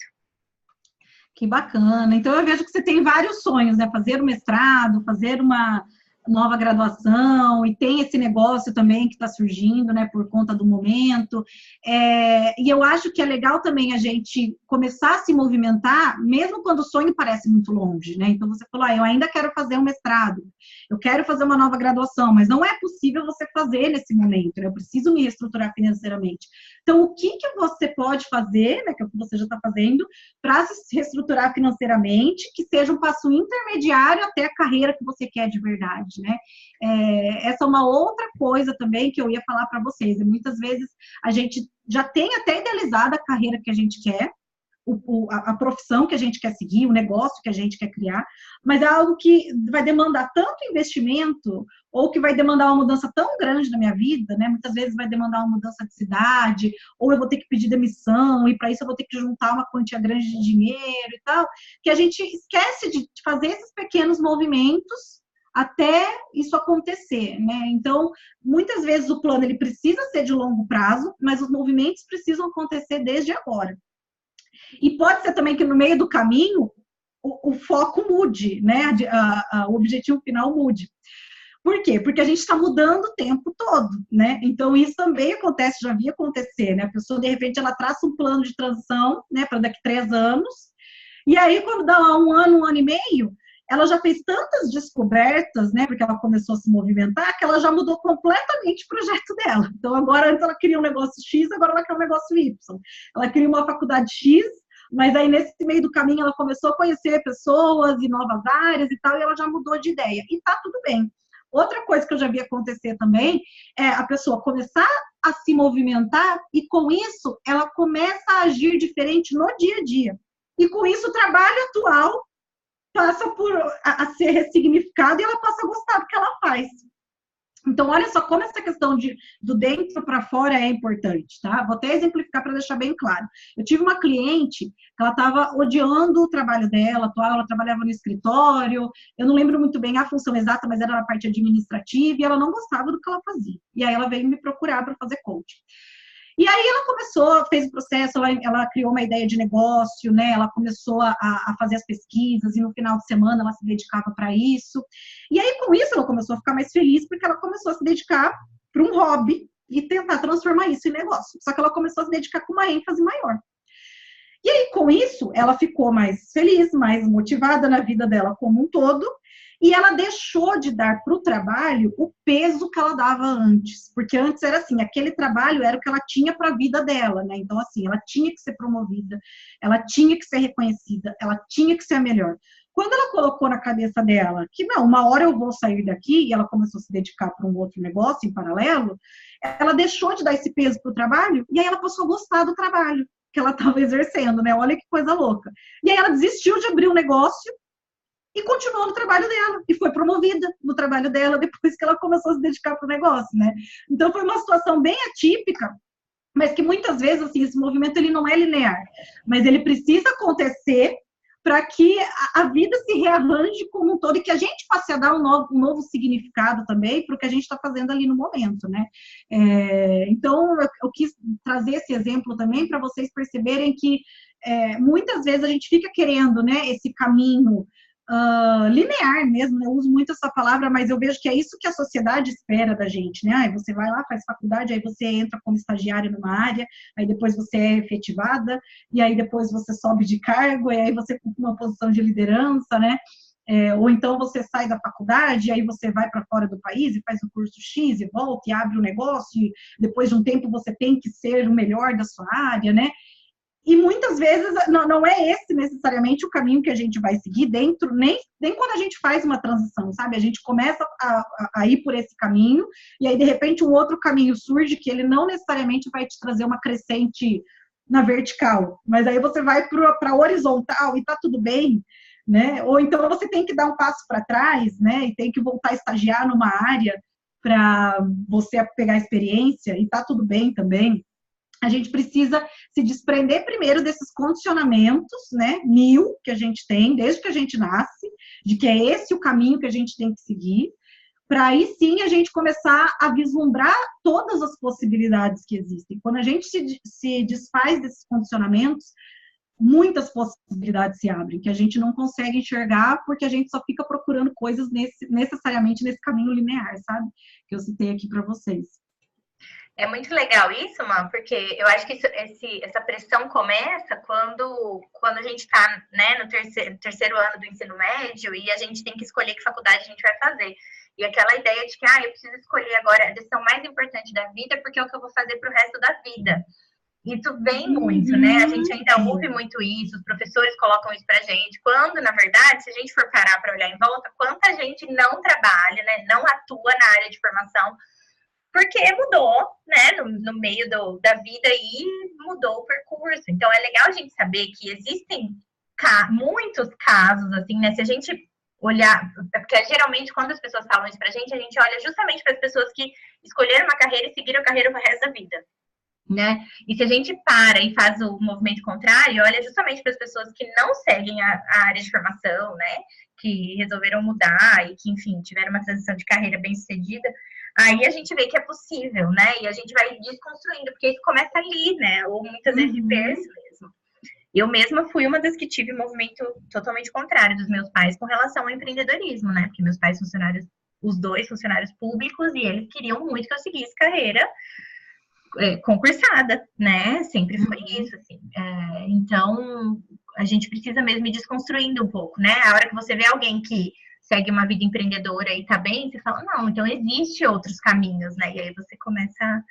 Que bacana. Então, eu vejo que você tem vários sonhos, né? Fazer o mestrado, fazer uma nova graduação, e tem esse negócio também que está surgindo, né? Por conta do momento. E eu acho que é legal também a gente começar a se movimentar, mesmo quando o sonho parece muito longe, né? Então, você falou, eu ainda quero fazer um mestrado, eu quero fazer uma nova graduação, mas não é possível você fazer nesse momento, né? Eu preciso me reestruturar financeiramente. Então, o que você pode fazer, né, que é o que você já está fazendo, para se reestruturar financeiramente, que seja um passo intermediário até a carreira que você quer de verdade, né? Essa é uma outra coisa também que eu ia falar para vocês. Muitas vezes a gente já tem até idealizada a carreira que a gente quer, a profissão que a gente quer seguir, o negócio que a gente quer criar, mas é algo que vai demandar tanto investimento, ou que vai demandar uma mudança tão grande na minha vida, né? Muitas vezes vai demandar uma mudança de cidade, ou eu vou ter que pedir demissão, e para isso eu vou ter que juntar uma quantia grande de dinheiro e tal, que a gente esquece de fazer esses pequenos movimentos até isso acontecer, né? Então, muitas vezes o plano ele precisa ser de longo prazo, mas os movimentos precisam acontecer desde agora. E pode ser também que no meio do caminho o foco mude, né? O objetivo final mude. Por quê? Porque a gente está mudando o tempo todo, né? Então, isso também acontece, já vi acontecer, né? A pessoa, de repente, ela traça um plano de transição, né, para daqui 3 anos, e aí, quando dá um ano e meio, ela já fez tantas descobertas, né, porque ela começou a se movimentar, que ela já mudou completamente o projeto dela. Então, agora, antes ela queria um negócio X, agora ela quer um negócio Y. Ela queria uma faculdade X, mas aí, nesse meio do caminho, ela começou a conhecer pessoas e novas áreas e tal, e ela já mudou de ideia. E tá tudo bem. Outra coisa que eu já vi acontecer também é a pessoa começar a se movimentar e, com isso, ela começa a agir diferente no dia a dia. E, com isso, o trabalho atual passa a ser ressignificado e ela passa a gostar do que ela faz. Então, olha só como essa questão do dentro para fora é importante, tá? Vou até exemplificar para deixar bem claro. Eu tive uma cliente que ela estava odiando o trabalho dela, atual, ela trabalhava no escritório, eu não lembro muito bem a função exata, mas era na parte administrativa, e ela não gostava do que ela fazia. E aí ela veio me procurar para fazer coaching. E aí ela começou, fez o processo, ela criou uma ideia de negócio, né? Ela começou a fazer as pesquisas e no final de semana ela se dedicava para isso. E aí com isso ela começou a ficar mais feliz porque ela começou a se dedicar para um hobby e tentar transformar isso em negócio. Só que ela começou a se dedicar com uma ênfase maior. E aí com isso ela ficou mais feliz, mais motivada na vida dela como um todo. E ela deixou de dar para o trabalho o peso que ela dava antes. Porque antes era assim, aquele trabalho era o que ela tinha para a vida dela, né? Então, assim, ela tinha que ser promovida, ela tinha que ser reconhecida, ela tinha que ser a melhor. Quando ela colocou na cabeça dela que, não, uma hora eu vou sair daqui, e ela começou a se dedicar para um outro negócio em paralelo, ela deixou de dar esse peso para o trabalho, e aí ela passou a gostar do trabalho que ela estava exercendo, né? Olha que coisa louca. E aí ela desistiu de abrir um negócio, e continuou no trabalho dela, e foi promovida no trabalho dela depois que ela começou a se dedicar para o negócio, né? Então, foi uma situação bem atípica, mas que muitas vezes, assim, esse movimento ele não é linear, mas ele precisa acontecer para que a vida se rearranje como um todo e que a gente passe a dar um novo significado também para o que a gente está fazendo ali no momento, né? Então, eu quis trazer esse exemplo também para vocês perceberem que muitas vezes a gente fica querendo, né, esse caminho linear mesmo, né? Eu uso muito essa palavra, mas eu vejo que é isso que a sociedade espera da gente, né? Aí você vai lá, faz faculdade, aí você entra como estagiário numa área, aí depois você é efetivada, e aí depois você sobe de cargo, e aí você ocupa uma posição de liderança, né? Ou então você sai da faculdade, e aí você vai para fora do país e faz o curso X e volta e abre um negócio, e depois de um tempo você tem que ser o melhor da sua área, né? E muitas vezes não é esse necessariamente o caminho que a gente vai seguir dentro, nem quando a gente faz uma transição, sabe? A gente começa a ir por esse caminho, e aí de repente um outro caminho surge que ele não necessariamente vai te trazer uma crescente na vertical, mas aí você vai para a horizontal e tá tudo bem, né? Ou então você tem que dar um passo para trás, né? E tem que voltar a estagiar numa área para você pegar experiência, e tá tudo bem também. A gente precisa se desprender primeiro desses condicionamentos, né, que a gente tem, desde que a gente nasce, de que é esse o caminho que a gente tem que seguir, para aí sim a gente começar a vislumbrar todas as possibilidades que existem. Quando a gente se desfaz desses condicionamentos, muitas possibilidades se abrem, que a gente não consegue enxergar porque a gente só fica procurando coisas necessariamente nesse caminho linear, sabe? Que eu citei aqui para vocês. É muito legal isso, mano, porque eu acho que essa pressão começa quando a gente está, né, no terceiro ano do ensino médio e a gente tem que escolher que faculdade a gente vai fazer. E aquela ideia de que, eu preciso escolher agora a decisão mais importante da vida porque é o que eu vou fazer para o resto da vida. Isso vem muito, né? A gente ainda ouve muito isso, os professores colocam isso pra gente, quando, na verdade, se a gente for parar para olhar em volta, quanta gente não trabalha, né? Não atua na área de formação, porque mudou, né? No meio da vida e mudou o percurso. Então, é legal a gente saber que existem muitos casos, assim, né? Se a gente olhar, porque geralmente quando as pessoas falam isso pra gente, a gente olha justamente para as pessoas que escolheram uma carreira e seguiram a carreira pro resto da vida, né? E se a gente para e faz o movimento contrário, olha justamente para as pessoas que não seguem a área de formação, né? Que resolveram mudar e que, enfim, tiveram uma transição de carreira bem sucedida, aí a gente vê que é possível, né? E a gente vai desconstruindo, porque isso começa ali, né? Ou muitas vezes de berço mesmo. Eu mesma fui uma das que tive um movimento totalmente contrário dos meus pais com relação ao empreendedorismo, né? Porque meus pais funcionários, os dois funcionários públicos, e eles queriam muito que eu seguisse carreira concursada, né? Sempre foi isso, assim. Então, a gente precisa mesmo ir desconstruindo um pouco, né? A hora que você vê alguém que segue uma vida empreendedora e tá bem, você fala, não, então existe outros caminhos, né? E aí você começa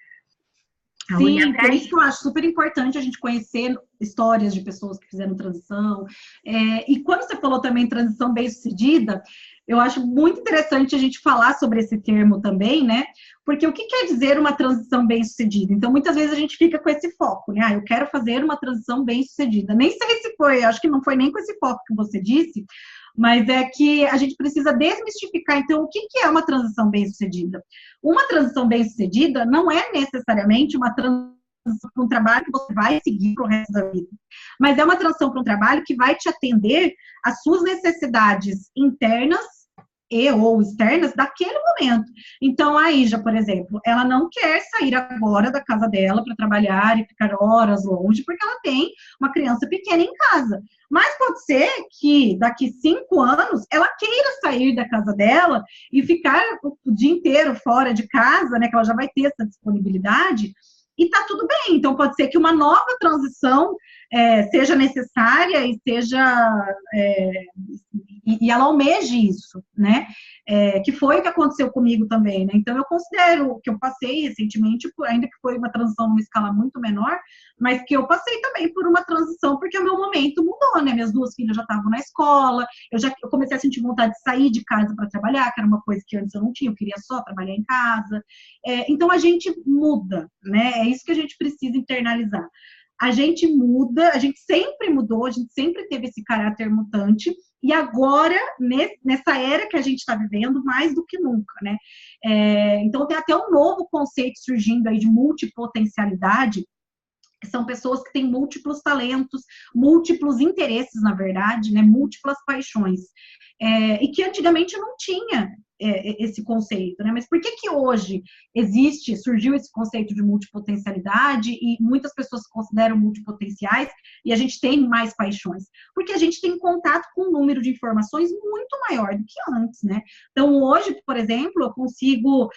a olhar para isso. Por isso que eu acho super importante a gente conhecer histórias de pessoas que fizeram transição. E quando você falou também transição bem-sucedida, eu acho muito interessante a gente falar sobre esse termo também, né? Porque o que quer dizer uma transição bem-sucedida? Então, muitas vezes a gente fica com esse foco, né? Eu quero fazer uma transição bem-sucedida. Nem sei se foi, acho que não foi nem com esse foco que você disse, mas é que a gente precisa desmistificar, então, o que é uma transição bem-sucedida? Uma transição bem-sucedida não é necessariamente uma transição para um trabalho que você vai seguir para o resto da vida, mas é uma transição para um trabalho que vai te atender às suas necessidades internas e ou externas daquele momento. Então, a Ija, por exemplo, ela não quer sair agora da casa dela para trabalhar e ficar horas longe, porque ela tem uma criança pequena em casa. Mas pode ser que daqui 5 anos ela queira sair da casa dela e ficar o dia inteiro fora de casa, né? Que ela já vai ter essa disponibilidade. E tá tudo bem. Então, pode ser que uma nova transição seja necessária e seja... e ela almeje isso, né? Que foi o que aconteceu comigo também, né? Então, eu considero que eu passei recentemente, ainda que foi uma transição numa escala muito menor, mas que eu passei também por uma transição, porque o meu momento mudou, né? Minhas 2 filhas já estavam na escola, eu comecei a sentir vontade de sair de casa para trabalhar, que era uma coisa que antes eu não tinha, eu queria só trabalhar em casa. Então, a gente muda, né? É isso que a gente precisa internalizar. A gente muda, a gente sempre mudou, a gente sempre teve esse caráter mutante, e agora, nessa era que a gente está vivendo, mais do que nunca, né? Então, tem até um novo conceito surgindo aí de multipotencialidade, que são pessoas que têm múltiplos talentos, múltiplos interesses, na verdade, né? Múltiplas paixões. E que antigamente não tinha esse conceito, né? Mas por que hoje surgiu esse conceito de multipotencialidade e muitas pessoas se consideram multipotenciais e a gente tem mais paixões? Porque a gente tem contato com um número de informações muito maior do que antes, né? Então, hoje, por exemplo, eu consigo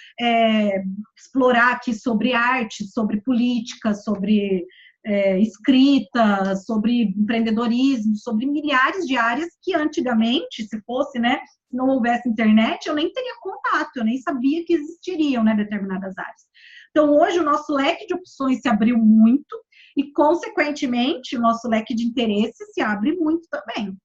explorar aqui sobre arte, sobre política, sobre escrita, sobre empreendedorismo, sobre milhares de áreas que antigamente, se fosse, né, se não houvesse internet, eu nem teria contato, eu nem sabia que existiriam, né, determinadas áreas. Então, hoje, o nosso leque de opções se abriu muito e, consequentemente, o nosso leque de interesse se abre muito também.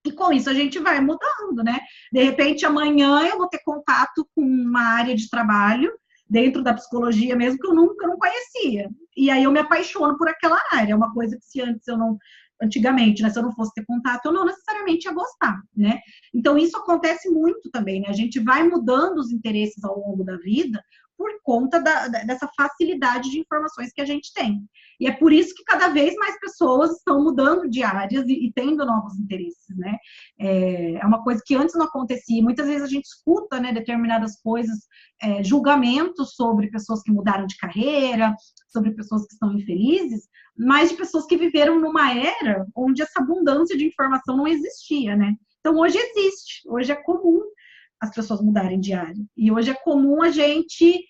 E com isso a gente vai mudando, né? De repente, amanhã eu vou ter contato com uma área de trabalho dentro da psicologia mesmo que eu nunca não conhecia. E aí eu me apaixono por aquela área. É uma coisa que se antes eu não... Antigamente, né? Se eu não fosse ter contato, eu não necessariamente ia gostar, né? Então, isso acontece muito também, né? A gente vai mudando os interesses ao longo da vida por conta dessa facilidade de informações que a gente tem. E é por isso que cada vez mais pessoas estão mudando de áreas e tendo novos interesses, né? É uma coisa que antes não acontecia. Muitas vezes a gente escuta, né, determinadas coisas, julgamentos sobre pessoas que mudaram de carreira, sobre pessoas que estão infelizes, mas de pessoas que viveram numa era onde essa abundância de informação não existia, né? Então, hoje existe. Hoje é comum as pessoas mudarem de área. E hoje é comum a gente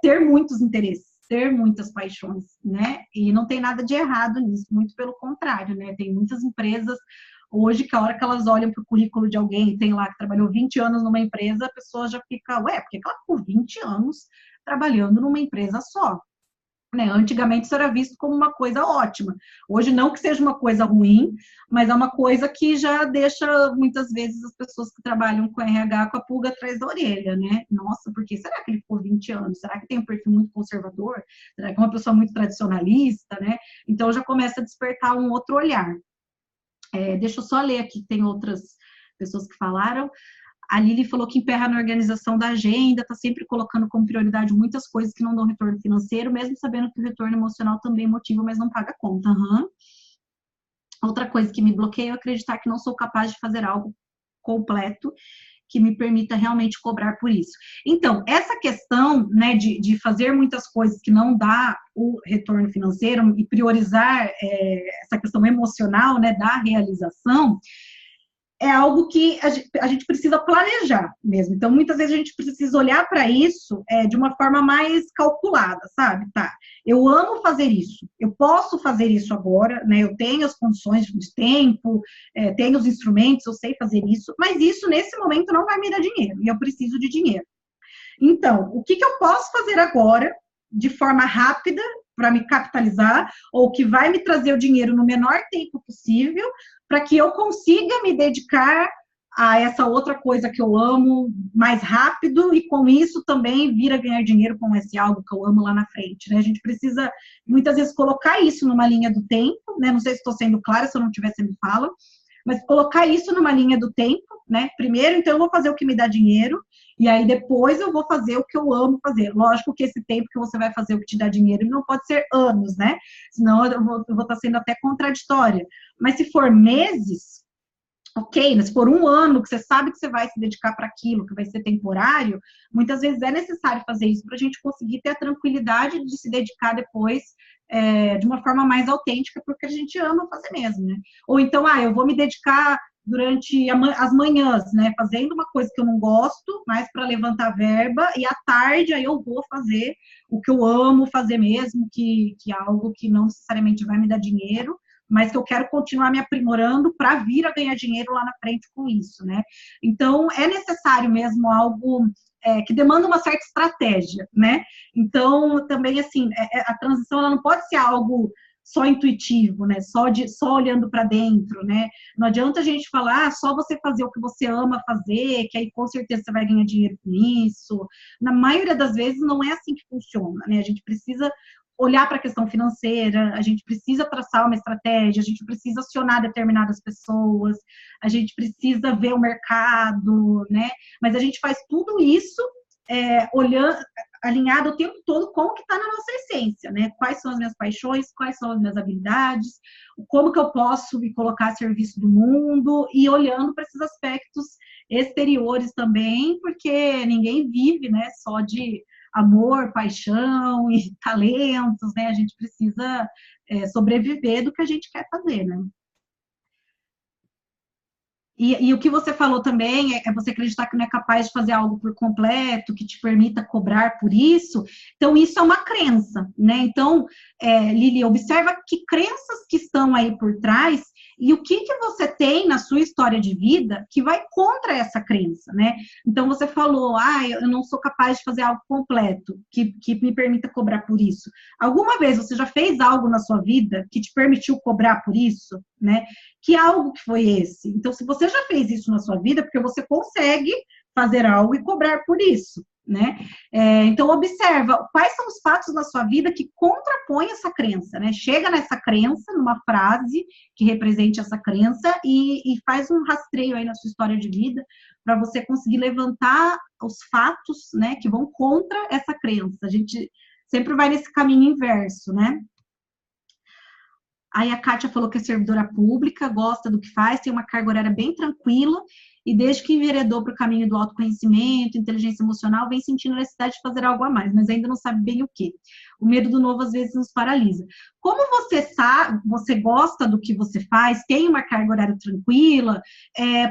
ter muitos interesses, ter muitas paixões, né? E não tem nada de errado nisso, muito pelo contrário, né? Tem muitas empresas hoje que a hora que elas olham para o currículo de alguém, tem lá que trabalhou 20 anos numa empresa, a pessoa já fica, por que ela ficou 20 anos trabalhando numa empresa só? né? Antigamente isso era visto como uma coisa ótima. Hoje não que seja uma coisa ruim, mas é uma coisa que já deixa muitas vezes as pessoas que trabalham com RH com a pulga atrás da orelha, né? Nossa, porque será que ele ficou 20 anos? Será que tem um perfil muito conservador? Será que é uma pessoa muito tradicionalista, né? Então já começa a despertar um outro olhar. Deixa eu só ler aqui, tem outras pessoas que falaram. A Lili falou que emperra na organização da agenda, está sempre colocando como prioridade muitas coisas que não dão retorno financeiro, mesmo sabendo que o retorno emocional também motiva, mas não paga a conta. Uhum. Outra coisa que me bloqueia é acreditar que não sou capaz de fazer algo completo que me permita realmente cobrar por isso. Então, essa questão, né, de fazer muitas coisas que não dá o retorno financeiro e priorizar essa questão emocional, né, da realização, é algo que a gente precisa planejar mesmo. Então, muitas vezes a gente precisa olhar para isso de uma forma mais calculada, sabe? Tá, eu amo fazer isso, eu posso fazer isso agora, né? Eu tenho as condições de tempo, tenho os instrumentos, eu sei fazer isso, mas isso, nesse momento, não vai me dar dinheiro, e eu preciso de dinheiro. Então, o que eu posso fazer agora, de forma rápida, para me capitalizar, ou que vai me trazer o dinheiro no menor tempo possível, para que eu consiga me dedicar a essa outra coisa que eu amo mais rápido, e com isso também vir a ganhar dinheiro com esse algo que eu amo lá na frente, né? A gente precisa, muitas vezes, colocar isso numa linha do tempo, né? Não sei se estou sendo clara, se eu não tiver, você me fala, mas colocar isso numa linha do tempo, né? Primeiro, então, eu vou fazer o que me dá dinheiro, e aí depois eu vou fazer o que eu amo fazer. Lógico que esse tempo que você vai fazer o que te dá dinheiro não pode ser anos, né? Senão eu vou estar sendo até contraditória. Mas se for meses, ok, mas se for um ano que você sabe que você vai se dedicar para aquilo, que vai ser temporário, muitas vezes é necessário fazer isso para a gente conseguir ter a tranquilidade de se dedicar depois de uma forma mais autêntica, porque a gente ama fazer mesmo, né? Ou então, eu vou me dedicar durante as manhãs, né, fazendo uma coisa que eu não gosto, mas para levantar verba, e à tarde aí eu vou fazer o que eu amo fazer mesmo, que é algo que não necessariamente vai me dar dinheiro, mas que eu quero continuar me aprimorando para vir a ganhar dinheiro lá na frente com isso, né? Então, é necessário mesmo algo que demanda uma certa estratégia, né? Então, também, assim, a transição ela não pode ser algo só intuitivo, né? Só olhando para dentro, né? Não adianta a gente falar só você fazer o que você ama fazer, que aí com certeza você vai ganhar dinheiro com isso. Na maioria das vezes não é assim que funciona, né? A gente precisa olhar para a questão financeira, a gente precisa traçar uma estratégia, a gente precisa acionar determinadas pessoas, a gente precisa ver o mercado, né? Mas a gente faz tudo isso olhando, alinhado o tempo todo com o que está na nossa essência, né? Quais são as minhas paixões, quais são as minhas habilidades, como que eu posso me colocar a serviço do mundo, e olhando para esses aspectos exteriores também, porque ninguém vive, né, só de amor, paixão e talentos, né? A gente precisa sobreviver do que a gente quer fazer, né? E o que você falou também é você acreditar que não é capaz de fazer algo por completo, que te permita cobrar por isso. Então, isso é uma crença, né? Então, Lili, observa que crenças que estão aí por trás e o que você tem na sua história de vida que vai contra essa crença, né? Então, você falou, eu não sou capaz de fazer algo completo, que me permita cobrar por isso. Alguma vez você já fez algo na sua vida que te permitiu cobrar por isso, né? Que algo que foi esse? Então, se você já fez isso na sua vida, porque você consegue fazer algo e cobrar por isso, né? Então, observa quais são os fatos na sua vida que contrapõem essa crença, né? Chega nessa crença, numa frase que represente essa crença e faz um rastreio aí na sua história de vida para você conseguir levantar os fatos, né, que vão contra essa crença. A gente sempre vai nesse caminho inverso, né? Aí a Kátia falou que é servidora pública, gosta do que faz, tem uma carga horária bem tranquila, e desde que enveredou para o caminho do autoconhecimento, inteligência emocional, vem sentindo a necessidade de fazer algo a mais, mas ainda não sabe bem o quê. O medo do novo às vezes nos paralisa. Como você sabe, você gosta do que você faz, tem uma carga horária tranquila,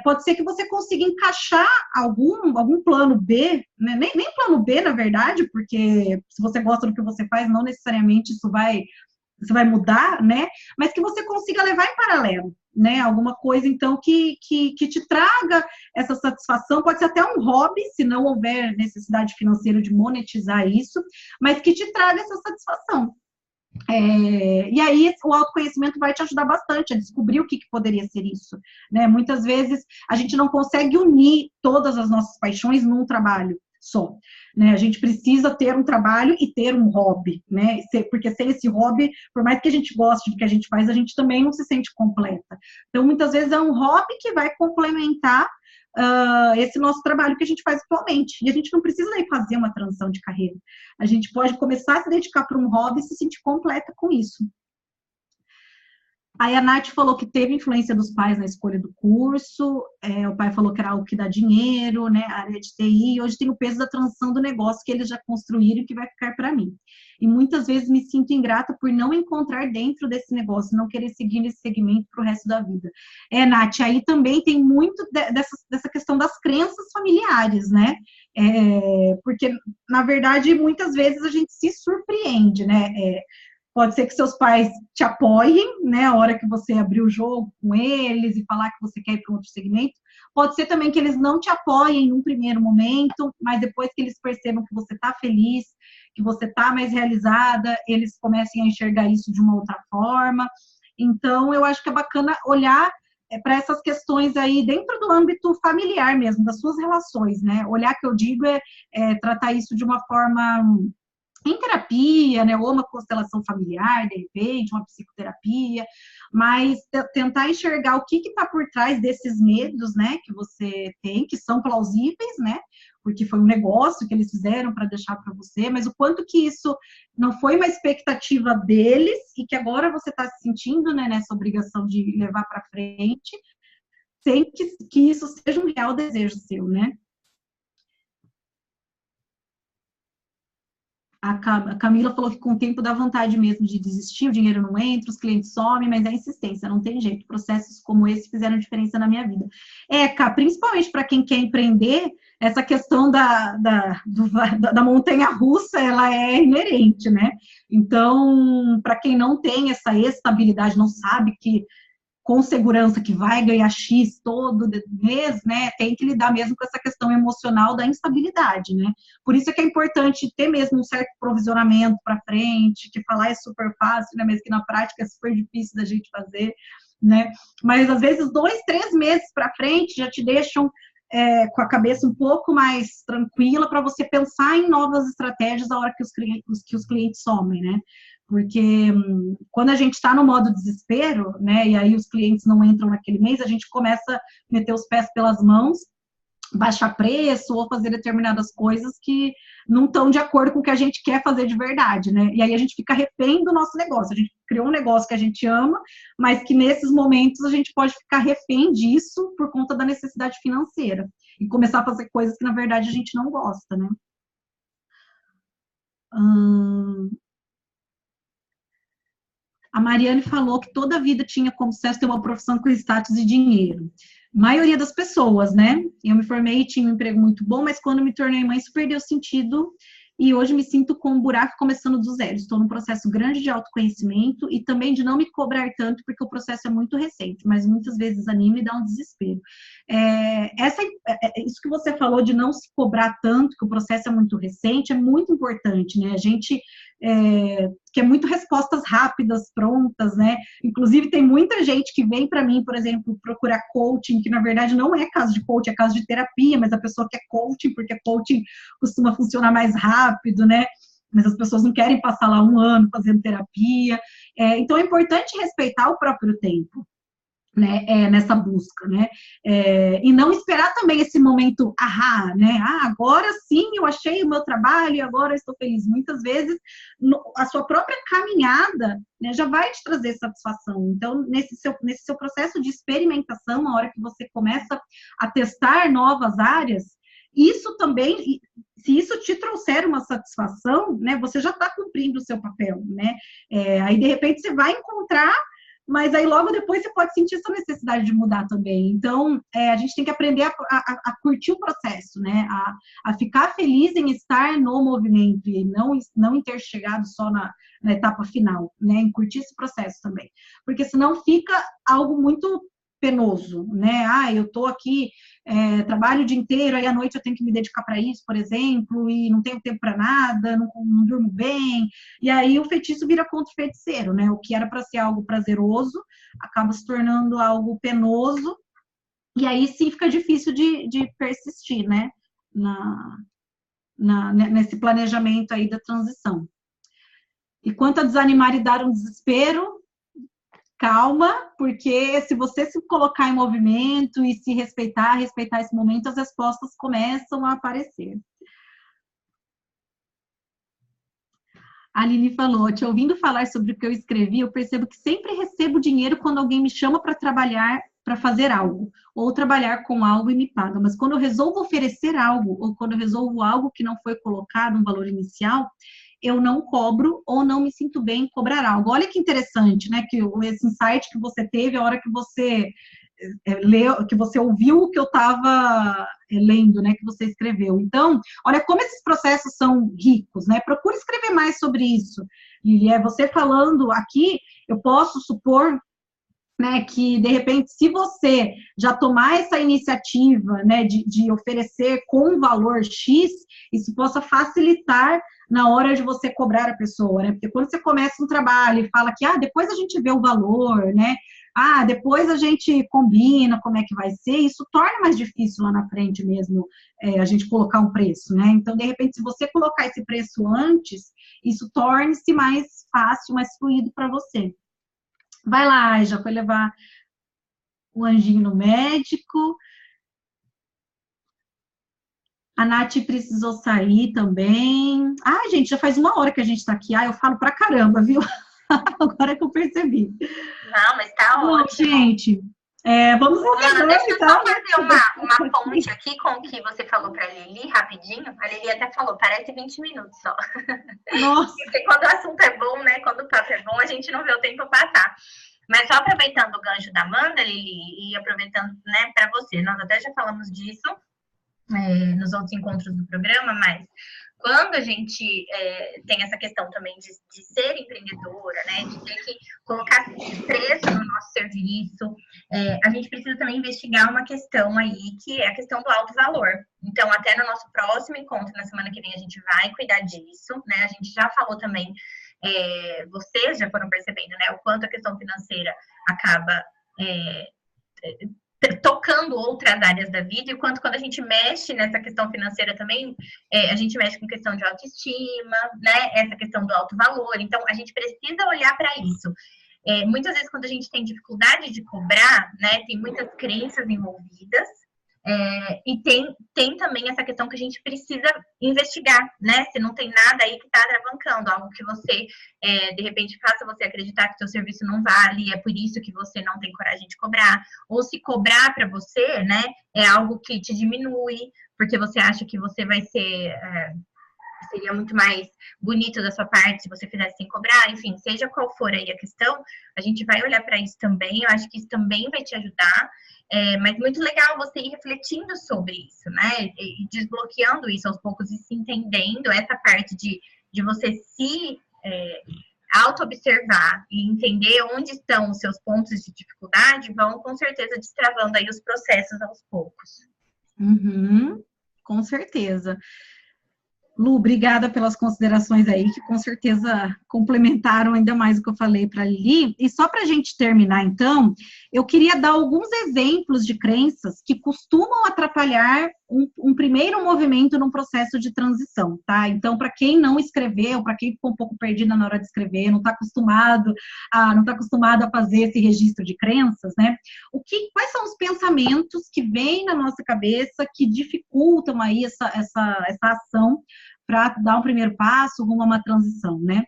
pode ser que você consiga encaixar algum plano B, né? Nem plano B, na verdade, porque se você gosta do que você faz, não necessariamente isso vai mudar, né? Mas que você consiga levar em paralelo, né? Alguma coisa, então, que te traga essa satisfação, pode ser até um hobby, se não houver necessidade financeira de monetizar isso, mas que te traga essa satisfação, E aí o autoconhecimento vai te ajudar bastante a descobrir o que poderia ser isso, né? Muitas vezes a gente não consegue unir todas as nossas paixões num trabalho só, né? A gente precisa ter um trabalho e ter um hobby, né? Porque sem esse hobby, por mais que a gente goste do que a gente faz, a gente também não se sente completa. Então, muitas vezes é um hobby que vai complementar esse nosso trabalho que a gente faz atualmente. E a gente não precisa aí fazer uma transição de carreira. A gente pode começar a se dedicar para um hobby e se sentir completa com isso. Aí a Nath falou que teve influência dos pais na escolha do curso, o pai falou que era algo que dá dinheiro, né, a área de TI, e hoje tem o peso da transição do negócio que eles já construíram e que vai ficar para mim. E muitas vezes me sinto ingrata por não encontrar dentro desse negócio, não querer seguir nesse segmento para o resto da vida. Nath, aí também tem muito dessa questão das crenças familiares, né? Porque, na verdade, muitas vezes a gente se surpreende, né? Pode ser que seus pais te apoiem, né, a hora que você abrir o jogo com eles e falar que você quer ir para um outro segmento. Pode ser também que eles não te apoiem num primeiro momento, mas depois que eles percebam que você está feliz, que você está mais realizada, eles comecem a enxergar isso de uma outra forma. Então, eu acho que é bacana olhar para essas questões aí dentro do âmbito familiar mesmo, das suas relações, né? Olhar, que eu digo, tratar isso de uma forma em terapia, né, ou uma constelação familiar, de repente, uma psicoterapia, mas tentar enxergar o que está por trás desses medos, né, que você tem, que são plausíveis, né, porque foi um negócio que eles fizeram para deixar para você, mas o quanto que isso não foi uma expectativa deles e que agora você está se sentindo, né, nessa obrigação de levar para frente, sem que isso seja um real desejo seu, né. A Camila falou que com o tempo dá vontade mesmo de desistir, o dinheiro não entra, os clientes somem, mas é insistência, não tem jeito. Processos como esse fizeram diferença na minha vida. Cá, principalmente para quem quer empreender, essa questão da montanha-russa, ela é inerente, né? Então, para quem não tem essa estabilidade, não sabe que com segurança que vai ganhar X todo mês, né, tem que lidar mesmo com essa questão emocional da instabilidade, né? Por isso é que é importante ter mesmo um certo provisionamento para frente, que falar é super fácil, né, mas que na prática é super difícil da gente fazer, né? Mas às vezes 2, 3 meses para frente já te deixam com a cabeça um pouco mais tranquila para você pensar em novas estratégias na hora que os clientes somem, né? Porque quando a gente está no modo desespero, né, e aí os clientes não entram naquele mês, a gente começa a meter os pés pelas mãos, baixar preço ou fazer determinadas coisas que não estão de acordo com o que a gente quer fazer de verdade, né? E aí a gente fica refém do nosso negócio. A gente criou um negócio que a gente ama, mas que nesses momentos a gente pode ficar refém disso por conta da necessidade financeira e começar a fazer coisas que na verdade a gente não gosta, né? A Mariane falou que toda a vida tinha como sucesso ter uma profissão com status e dinheiro. Maioria das pessoas, né? Eu me formei e tinha um emprego muito bom, mas quando me tornei mãe, isso perdeu sentido e hoje me sinto com um buraco começando do zero. Estou num processo grande de autoconhecimento e também de não me cobrar tanto, porque o processo é muito recente, mas muitas vezes anima e dá um desespero. Isso que você falou de não se cobrar tanto, que o processo é muito recente, é muito importante, né? A gente quer muito respostas rápidas, prontas, né? Inclusive, tem muita gente que vem para mim, por exemplo, procurar coaching, que na verdade não é caso de coaching, é caso de terapia, mas a pessoa quer coaching, porque coaching costuma funcionar mais rápido, né? Mas as pessoas não querem passar lá 1 ano fazendo terapia. Então, é importante respeitar o próprio tempo, né, nessa busca, né, e não esperar também esse momento, né, agora sim eu achei o meu trabalho e agora estou feliz. Muitas vezes a sua própria caminhada, né, já vai te trazer satisfação. Então, nesse seu processo de experimentação, a hora que você começa a testar novas áreas, isso também, se isso te trouxer uma satisfação, né, você já está cumprindo o seu papel, né, aí de repente você vai encontrar, mas aí logo depois você pode sentir essa necessidade de mudar também. Então, a gente tem que aprender a curtir o processo, né? A ficar feliz em estar no movimento e não em ter chegado só na etapa final, né? Em curtir esse processo também. Porque senão fica algo muito penoso, né? Ah, eu tô aqui, trabalho o dia inteiro, aí à noite eu tenho que me dedicar para isso, por exemplo, e não tenho tempo para nada, não durmo bem, e aí o feitiço vira contra o feiticeiro, né? O que era para ser algo prazeroso acaba se tornando algo penoso, e aí sim fica difícil de persistir, né? Nesse planejamento aí da transição. E quanto a desanimar e dar um desespero, calma, porque se você se colocar em movimento e se respeitar esse momento, as respostas começam a aparecer. A Aline falou, te ouvindo falar sobre o que eu escrevi, eu percebo que sempre recebo dinheiro quando alguém me chama para trabalhar, para fazer algo, ou trabalhar com algo e me paga. Mas quando eu resolvo oferecer algo, ou quando eu resolvo algo que não foi colocado, um valor inicial, eu não cobro ou não me sinto bem em cobrar algo. Olha que interessante, né? Que esse insight que você teve a hora que você leu, que você ouviu o que eu estava lendo, né? Que você escreveu. Então, olha como esses processos são ricos, né? Procure escrever mais sobre isso. E você falando aqui, eu posso supor, né, que de repente, se você já tomar essa iniciativa, né, de oferecer com um valor X, isso possa facilitar na hora de você cobrar a pessoa, né? Porque quando você começa um trabalho e fala que, depois a gente vê o valor, né? Depois a gente combina como é que vai ser, isso torna mais difícil lá na frente mesmo, a gente colocar um preço, né? Então, de repente, se você colocar esse preço antes, isso torne-se mais fácil, mais fluido para você. Vai lá, já foi levar o anjinho no médico. A Nath precisou sair também. Gente, já faz 1 hora que a gente tá aqui. Eu falo pra caramba, viu? Agora que eu percebi. Não, mas tá ótimo. Gente, vamos Ana, deixa eu só fazer uma ponte aqui com o que você falou pra Lili, rapidinho. A Lili até falou, parece 20 minutos só. Nossa! Porque quando o assunto é bom, né? Quando o papo é bom, a gente não vê o tempo passar. Mas só aproveitando o gancho da Amanda, Lili, e aproveitando, né, para você, nós até já falamos disso nos outros encontros do programa, mas quando a gente tem essa questão também de ser empreendedora, né, de ter que colocar preço no nosso serviço, a gente precisa também investigar uma questão aí, que é a questão do alto valor. Então, até no nosso próximo encontro, na semana que vem, a gente vai cuidar disso, né, a gente já falou também, vocês já foram percebendo, né, o quanto a questão financeira acaba tocando outras áreas da vida, e quanto quando a gente mexe nessa questão financeira também, a gente mexe com questão de autoestima, né, essa questão do alto valor, então a gente precisa olhar para isso. Muitas vezes quando a gente tem dificuldade de cobrar, né, tem muitas crenças envolvidas, e tem também essa questão que a gente precisa investigar, né? Se não tem nada aí que está atravancando, algo que você, de repente, faça você acreditar que seu serviço não vale, é por isso que você não tem coragem de cobrar, ou se cobrar para você, né, é algo que te diminui, porque você acha que você vai ser... seria muito mais bonito da sua parte se você fizesse sem cobrar, enfim, seja qual for aí a questão, a gente vai olhar para isso também, eu acho que isso também vai te ajudar, mas muito legal você ir refletindo sobre isso, né, e desbloqueando isso aos poucos e se entendendo, essa parte de você se auto-observar e entender onde estão os seus pontos de dificuldade, vão com certeza destravando aí os processos aos poucos. Uhum, com certeza. Lu, obrigada pelas considerações aí, que com certeza complementaram ainda mais o que eu falei para a Lili. E só para a gente terminar, então, eu queria dar alguns exemplos de crenças que costumam atrapalhar um primeiro movimento num processo de transição, tá? Então, para quem não escreveu, para quem ficou um pouco perdida na hora de escrever, não está acostumado a fazer esse registro de crenças, né? Quais são os pensamentos que vêm na nossa cabeça que dificultam aí essa ação para dar um primeiro passo rumo a uma transição, né?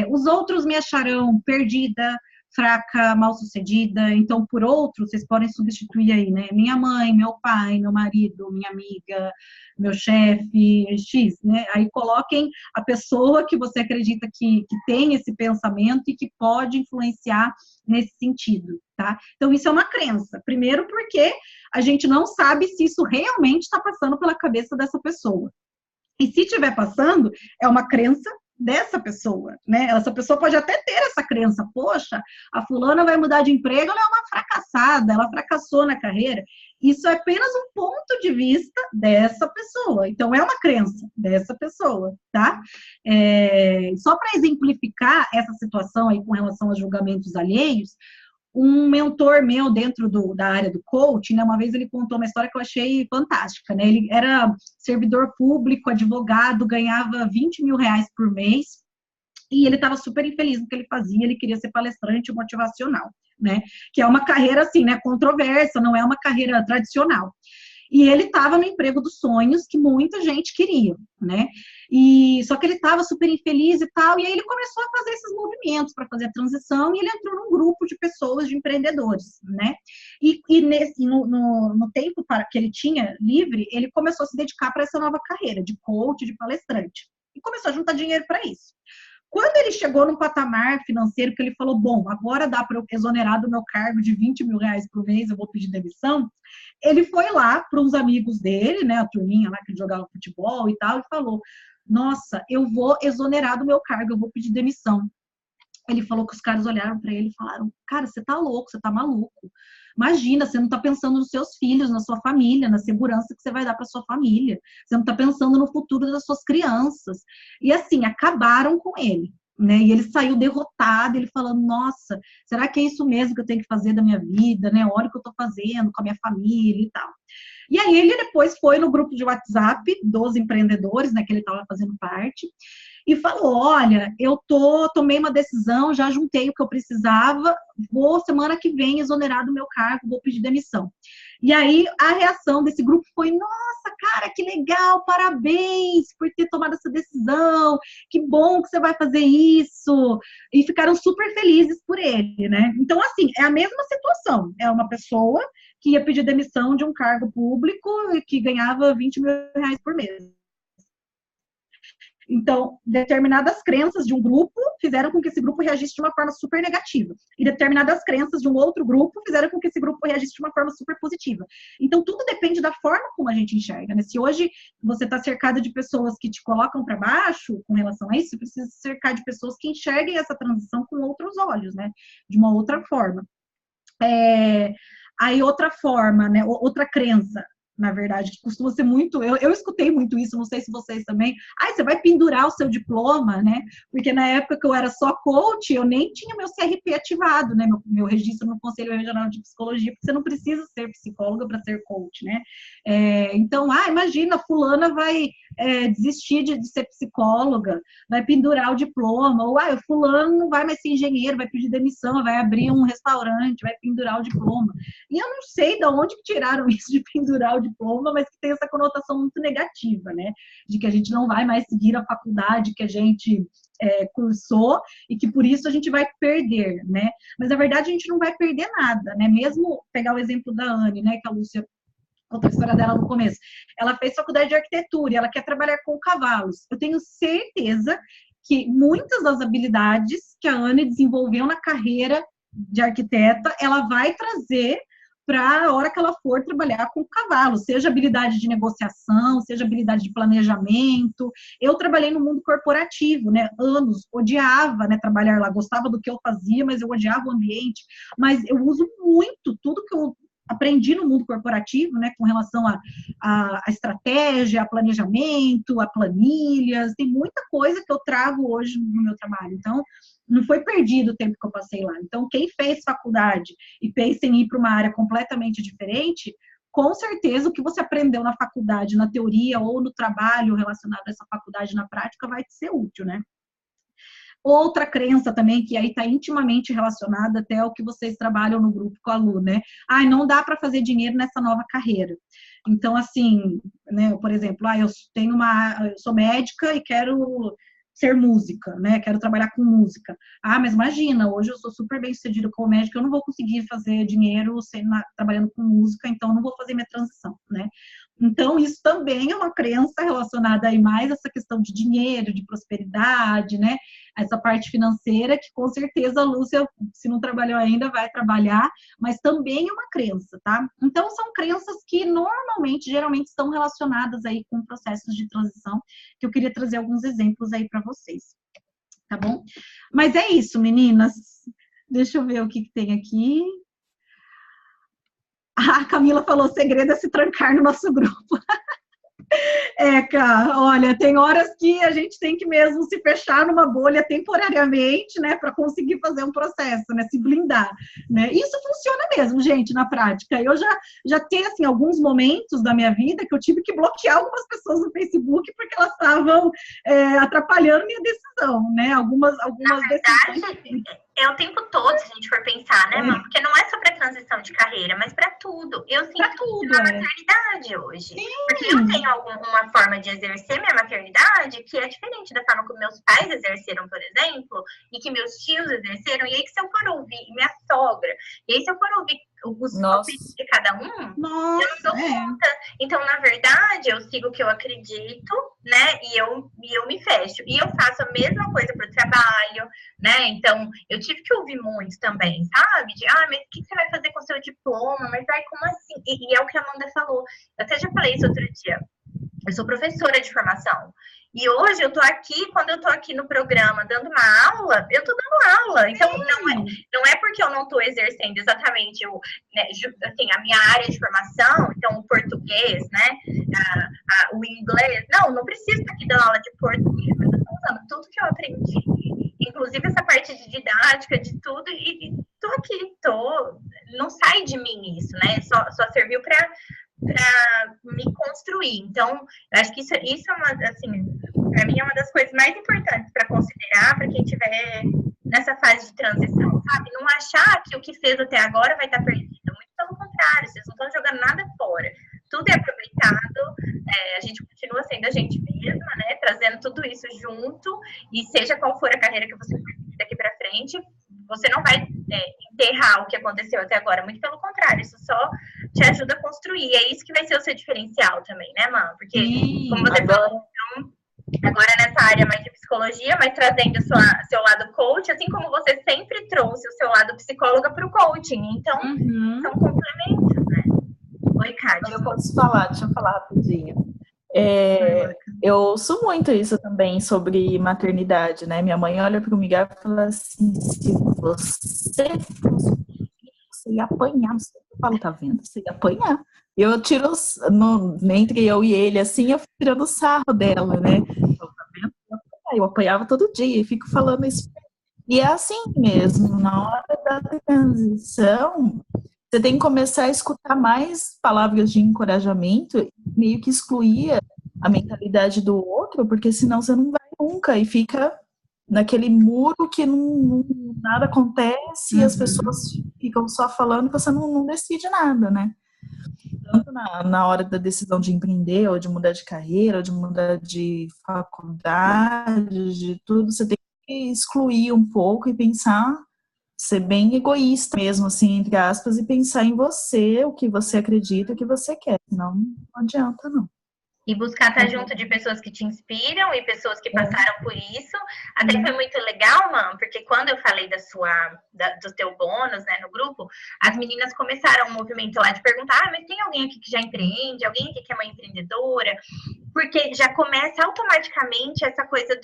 Os outros me acharão perdida, fraca, mal-sucedida, então, por outros, vocês podem substituir aí, né? Minha mãe, meu pai, meu marido, minha amiga, meu chefe, X, né? Aí coloquem a pessoa que você acredita que tem esse pensamento e que pode influenciar nesse sentido, tá? Então, isso é uma crença. Primeiro porque a gente não sabe se isso realmente está passando pela cabeça dessa pessoa. E se estiver passando, é uma crença, dessa pessoa, né? Essa pessoa pode até ter essa crença, poxa, a fulana vai mudar de emprego, ela é uma fracassada, ela fracassou na carreira. Isso é apenas um ponto de vista dessa pessoa. Então, é uma crença dessa pessoa, tá? Só para exemplificar essa situação aí com relação aos julgamentos alheios, um mentor meu dentro da área do coaching, né, uma vez ele contou uma história que eu achei fantástica, né? Ele era servidor público, advogado, ganhava 20 mil reais por mês, e ele estava super infeliz no que ele fazia, ele queria ser palestrante motivacional, né? Que é uma carreira, assim, né, controversa, não é uma carreira tradicional. E ele estava no emprego dos sonhos que muita gente queria, né? Só que ele estava super infeliz e tal, e aí ele começou a fazer esses movimentos para fazer a transição, e ele entrou num grupo de pessoas, de empreendedores, né? No tempo que ele tinha livre, ele começou a se dedicar para essa nova carreira de coach, de palestrante, e começou a juntar dinheiro para isso. Quando ele chegou num patamar financeiro que ele falou, bom, agora dá para eu exonerar do meu cargo de 20 mil reais por mês, eu vou pedir demissão, ele foi lá para uns amigos dele, né, a turminha lá que jogava futebol e tal, e falou, nossa, eu vou exonerar do meu cargo, eu vou pedir demissão. Ele falou que os caras olharam para ele e falaram, cara, você tá louco, você tá maluco. Imagina, você não tá pensando nos seus filhos, na sua família, na segurança que você vai dar para sua família. Você não tá pensando no futuro das suas crianças. E assim, acabaram com ele, né? E ele saiu derrotado, ele falando, nossa, será que é isso mesmo que eu tenho que fazer da minha vida, né? Olha o que eu tô fazendo com a minha família e tal. E aí ele depois foi no grupo de WhatsApp dos empreendedores, né, que ele estava fazendo parte, e falou, olha, eu tomei uma decisão, já juntei o que eu precisava, vou semana que vem exonerar do meu cargo, vou pedir demissão. E aí a reação desse grupo foi, nossa, cara, que legal, parabéns por ter tomado essa decisão, que bom que você vai fazer isso, e ficaram super felizes por ele, né? Então, assim, é a mesma situação, é uma pessoa que ia pedir demissão de um cargo público e que ganhava 20 mil reais por mês. Então, determinadas crenças de um grupo fizeram com que esse grupo reagisse de uma forma super negativa. E determinadas crenças de um outro grupo fizeram com que esse grupo reagisse de uma forma super positiva. Então, tudo depende da forma como a gente enxerga, né? Se hoje você está cercado de pessoas que te colocam para baixo com relação a isso, você precisa se cercar de pessoas que enxerguem essa transição com outros olhos, né? De uma outra forma. Aí, outra forma, né? Outra crença, na verdade, que costuma ser muito... Eu escutei muito isso, não sei se vocês também. Você vai pendurar o seu diploma, né? Porque na época que eu era só coach, eu nem tinha meu CRP ativado, né? Meu registro no Conselho Regional de Psicologia, porque você não precisa ser psicóloga para ser coach, né? Então, imagina, fulana vai desistir de ser psicóloga, vai pendurar o diploma, ou fulano não vai mais ser engenheiro, vai pedir demissão, vai abrir um restaurante, vai pendurar o diploma. E eu não sei de onde que tiraram isso de pendurar o diploma, mas que tem essa conotação muito negativa, né? De que a gente não vai mais seguir a faculdade que a gente cursou e que por isso a gente vai perder, né? Mas na verdade a gente não vai perder nada, né? Mesmo pegar o exemplo da Anne, né? Que a Lúcia contou a história dela no começo. Ela fez faculdade de arquitetura e ela quer trabalhar com cavalos. Eu tenho certeza que muitas das habilidades que a Anne desenvolveu na carreira de arquiteta, ela vai trazer para a hora que ela for trabalhar com cavalo, seja habilidade de negociação, seja habilidade de planejamento. Eu trabalhei no mundo corporativo, né, anos, odiava, né, trabalhar lá, gostava do que eu fazia, mas eu odiava o ambiente, mas eu uso muito tudo que eu aprendi no mundo corporativo, né, com relação a estratégia, a planejamento, a planilhas, tem muita coisa que eu trago hoje no meu trabalho. Então, não foi perdido o tempo que eu passei lá. Então, quem fez faculdade e pensa em ir para uma área completamente diferente, com certeza o que você aprendeu na faculdade, na teoria ou no trabalho relacionado a essa faculdade na prática vai te ser útil, né? Outra crença também, que aí está intimamente relacionada até ao que vocês trabalham no grupo com a Lu, né? Não dá para fazer dinheiro nessa nova carreira. Então, assim, né, por exemplo, eu sou médica e quero ser música, né? Quero trabalhar com música. Mas imagina, hoje eu sou super bem sucedida como médica, eu não vou conseguir fazer dinheiro trabalhando com música, então eu não vou fazer minha transição, né? Então, isso também é uma crença relacionada aí mais a essa questão de dinheiro, de prosperidade, né? Essa parte financeira que com certeza a Lúcia, se não trabalhou ainda, vai trabalhar, mas também é uma crença, tá? Então, são crenças que normalmente, geralmente, estão relacionadas aí com processos de transição, que eu queria trazer alguns exemplos aí para vocês. tá bom? Mas é isso, meninas. Deixa eu ver o que tem aqui. A Camila falou, o segredo é se trancar no nosso grupo. Cara, olha, tem horas que a gente tem que mesmo se fechar numa bolha temporariamente, né, para conseguir fazer um processo, né, se blindar, né? Isso funciona mesmo, gente, na prática. Eu já tenho, assim, alguns momentos da minha vida que eu tive que bloquear algumas pessoas no Facebook porque elas estavam atrapalhando minha decisão, né? Algumas decisões. É o tempo todo, se a gente for pensar, né, mano? Porque não é só para transição de carreira, mas para tudo. Eu sinto tudo na maternidade hoje. Sim. Porque eu tenho uma forma de exercer minha maternidade que é diferente da forma como meus pais exerceram, por exemplo, e que meus tios exerceram. E aí, se eu for ouvir, minha sogra, e aí, se eu for ouvir os palpites de cada um, eu não dou conta. Então, na verdade, eu sigo o que eu acredito, né? E eu me fecho. E eu faço a mesma coisa pro trabalho, né? Então, eu tive que ouvir muito também, sabe? Mas o que você vai fazer com o seu diploma? Mas como assim? E é o que a Amanda falou. Eu até já falei isso outro dia. Eu sou professora de formação. E hoje eu tô aqui, quando eu tô aqui no programa dando uma aula, eu tô dando aula. Então, não é porque eu não tô exercendo exatamente assim, a minha área de formação, então o português, né? O inglês. Não preciso estar aqui dando aula de português, mas eu tô usando tudo que eu aprendi. Inclusive essa parte de didática, de tudo, e tô aqui, não sai de mim isso, né? Só serviu para me construir. Então, eu acho que isso é uma, assim, para mim é uma das coisas mais importantes para considerar para quem estiver nessa fase de transição, sabe? Não achar que o que fez até agora vai estar perdido. Muito pelo contrário, vocês não estão jogando nada fora. Tudo é aproveitado, a gente continua sendo a gente mesma, né? Trazendo tudo isso junto, e seja qual for a carreira que você for daqui para frente, você não vai enterrar o que aconteceu até agora, muito pelo contrário, isso só te ajuda a construir, e é isso que vai ser o seu diferencial também, né, Mã? Porque, como você falou, então, agora nessa área mais de psicologia, mas trazendo seu lado coach, assim como você sempre trouxe o seu lado psicóloga para o coaching, então, são complementos, né? Oi, Kátia. Eu posso falar, deixa eu falar rapidinho. Eu ouço muito isso também sobre maternidade, né? Minha mãe olha para mim e fala assim, se você fosse, você ia apanhar. Eu falo, tá vendo? Você ia apanhar. Eu tiro, entre eu e ele, assim, eu fico tirando sarro dela, né? Tá vendo? Eu apanhava todo dia e fico falando isso. E é assim mesmo, na hora da transição, você tem que começar a escutar mais palavras de encorajamento, meio que excluir a mentalidade do outro, porque senão você não vai nunca e fica naquele muro que nada acontece e as pessoas ficam só falando e você não decide nada, né? Tanto na hora da decisão de empreender, ou de mudar de carreira, ou de mudar de faculdade, de tudo, você tem que excluir um pouco e pensar, ser bem egoísta mesmo, assim, entre aspas, e pensar em você, o que você acredita, o que você quer. Senão não adianta, não. E buscar estar junto de pessoas que te inspiram e pessoas que passaram por isso. Até foi muito legal, Mãe, porque quando eu falei do teu bônus, né, no grupo, as meninas começaram um movimento lá de perguntar, mas tem alguém aqui que já empreende? Alguém aqui que é uma empreendedora? Porque já começa automaticamente essa coisa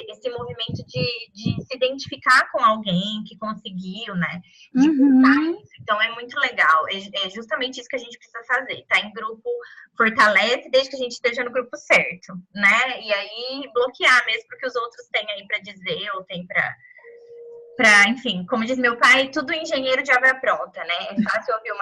esse movimento de se identificar com alguém que conseguiu, né? De isso. Então é muito legal. É justamente isso que a gente precisa fazer. Tá em grupo fortalece desde que a gente esteja no grupo certo, né? E aí bloquear mesmo porque os outros têm aí para dizer ou tem para, enfim, como diz meu pai, tudo engenheiro de obra pronta, né? É fácil ouvir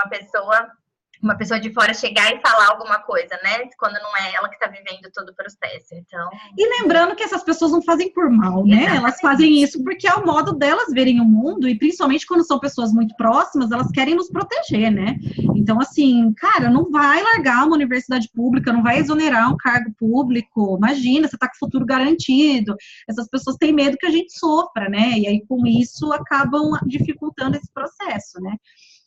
uma pessoa de fora chegar e falar alguma coisa, né? Quando não é ela que está vivendo todo o processo. Então... E lembrando que essas pessoas não fazem por mal, né? Exatamente. Elas fazem isso porque é o modo delas verem o mundo, e principalmente quando são pessoas muito próximas, elas querem nos proteger, né? Então, assim, cara, não vai largar uma universidade pública, não vai exonerar um cargo público. Imagina, você tá com o futuro garantido. Essas pessoas têm medo que a gente sofra, né? E aí, com isso, acabam dificultando esse processo, né?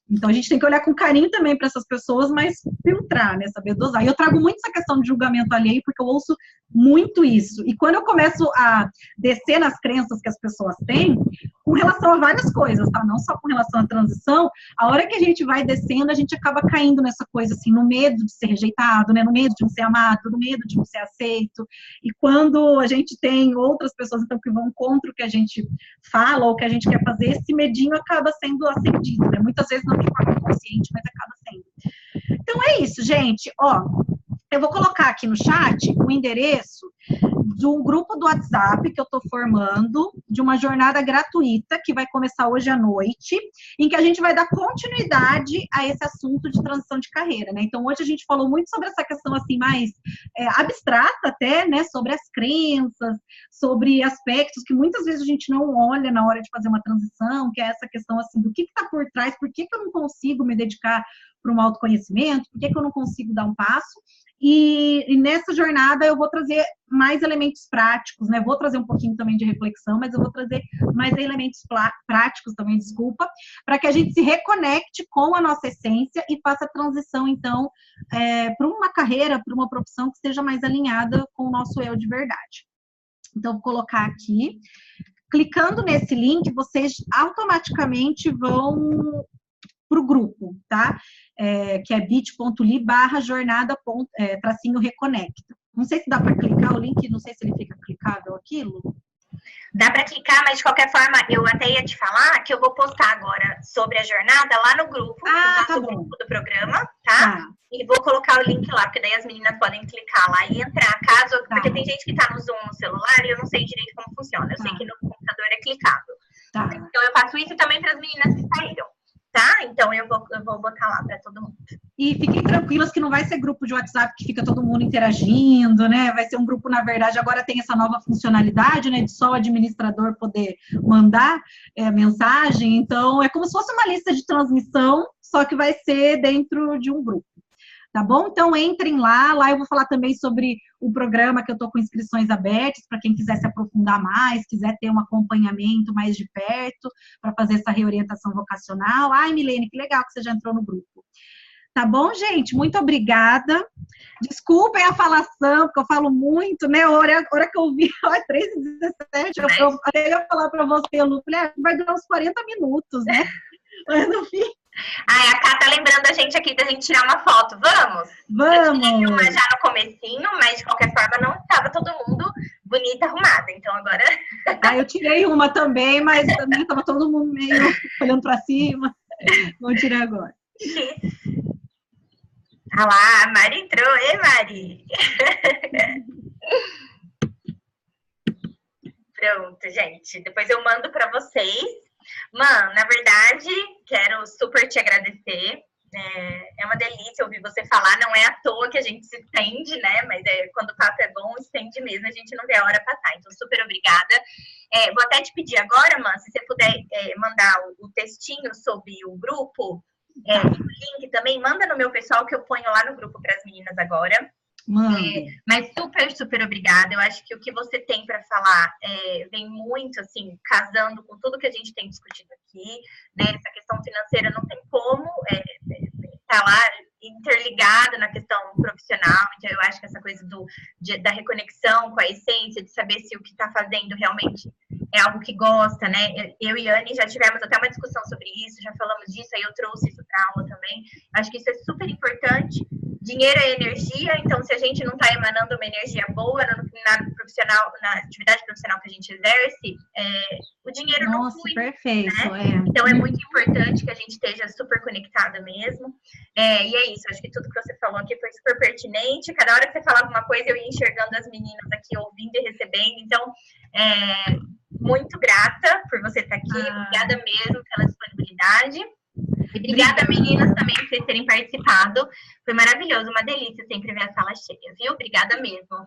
Então, a gente tem que olhar com carinho também para essas pessoas, mas filtrar, né? Saber dosar. E eu trago muito essa questão de julgamento alheio, porque eu ouço muito isso. E quando eu começo a descer nas crenças que as pessoas têm, com relação a várias coisas, tá? Não só com relação à transição, a hora que a gente vai descendo, a gente acaba caindo nessa coisa, assim, no medo de ser rejeitado, né? No medo de não ser amado, no medo de não ser aceito. E quando a gente tem outras pessoas, então, que vão contra o que a gente fala ou o que a gente quer fazer, esse medinho acaba sendo acendido, né? Muitas vezes não de forma consciente, mas acaba sendo. Então, é isso, gente. Ó, eu vou colocar aqui no chat o endereço de um grupo do WhatsApp que eu estou formando, de uma jornada gratuita que vai começar hoje à noite, em que a gente vai dar continuidade a esse assunto de transição de carreira, né? Então, hoje a gente falou muito sobre essa questão, assim, mais abstrata até, né? Sobre as crenças, sobre aspectos que muitas vezes a gente não olha na hora de fazer uma transição, que é essa questão, assim, do que está por trás, por que eu não consigo me dedicar para um autoconhecimento, por que eu não consigo dar um passo. E nessa jornada eu vou trazer mais elementos práticos, né? Vou trazer um pouquinho também de reflexão, mas eu vou trazer mais elementos práticos também, desculpa, para que a gente se reconecte com a nossa essência e faça a transição, então, para uma carreira, para uma profissão que esteja mais alinhada com o nosso eu de verdade. Então, vou colocar aqui. Clicando nesse link, vocês automaticamente vão para o grupo, tá? Que é bit.ly/jornada-reconecta. Não sei se dá para clicar o link, não sei se ele fica clicável aquilo. Dá para clicar, mas de qualquer forma, eu até ia te falar que eu vou postar agora sobre a jornada lá no grupo, no grupo do programa, tá? E vou colocar o link lá, porque daí as meninas podem clicar lá e entrar, porque tem gente que tá no Zoom no celular e eu não sei direito como funciona. Eu sei que no computador é clicável. Então eu faço isso também para as meninas que saíram. Tá? Então eu vou botar lá para todo mundo. E fiquem tranquilas que não vai ser grupo de WhatsApp que fica todo mundo interagindo, né? Vai ser um grupo, na verdade, agora tem essa nova funcionalidade, né? De só o administrador poder mandar mensagem. Então, é como se fosse uma lista de transmissão, só que vai ser dentro de um grupo. Tá bom? Então, entrem lá. Lá eu vou falar também sobre o programa que eu tô com inscrições abertas, para quem quiser se aprofundar mais, quiser ter um acompanhamento mais de perto, para fazer essa reorientação vocacional. Ai, Milene, que legal que você já entrou no grupo. Tá bom, gente? Muito obrigada. Desculpem a falação, porque eu falo muito, né? A hora que eu vi, 3h17, eu até ia falar para você, Lu, falei, vai durar uns 40 minutos, né? Mas no fim... A Cá tá lembrando a gente aqui da gente tirar uma foto. Vamos? Vamos! Eu tirei uma já no comecinho, mas de qualquer forma não estava todo mundo bonita, arrumada. Então agora... Eu tirei uma também, mas também estava todo mundo meio olhando para cima. Vou tirar agora. Ah lá, a Mari entrou. Ei, Mari! Pronto, gente. Depois eu mando para vocês. Mano, na verdade, quero super te agradecer. É uma delícia ouvir você falar. Não é à toa que a gente se estende, né? Mas quando o papo é bom, estende mesmo. A gente não vê a hora passar. Então, super obrigada. Vou até te pedir agora, mano, se você puder mandar o textinho sobre o grupo, o link também, manda no meu pessoal que eu ponho lá no grupo para as meninas agora. Mas super, super obrigada. Eu acho que o que você tem para falar vem muito, assim, casando com tudo que a gente tem discutido aqui, né? Essa questão financeira não tem como estar lá interligada na questão profissional. Então, eu acho que essa coisa da reconexão com a essência, de saber se o que está fazendo realmente é algo que gosta, né? Eu e a Anne já tivemos até uma discussão sobre isso, já falamos disso, aí eu trouxe isso para aula também. Acho que isso é super importante. Dinheiro é energia, então se a gente não está emanando uma energia boa na atividade profissional que a gente exerce, o dinheiro não flui. Perfeito, né? Então é muito importante que a gente esteja super conectada mesmo. E é isso, acho que tudo que você falou aqui foi super pertinente. Cada hora que você falava uma coisa, eu ia enxergando as meninas aqui ouvindo e recebendo. Então, muito grata por você estar aqui. Obrigada mesmo pela disponibilidade. E obrigada, meninas, também por vocês terem participado. Foi maravilhoso, uma delícia sempre ver a sala cheia, viu? Obrigada mesmo.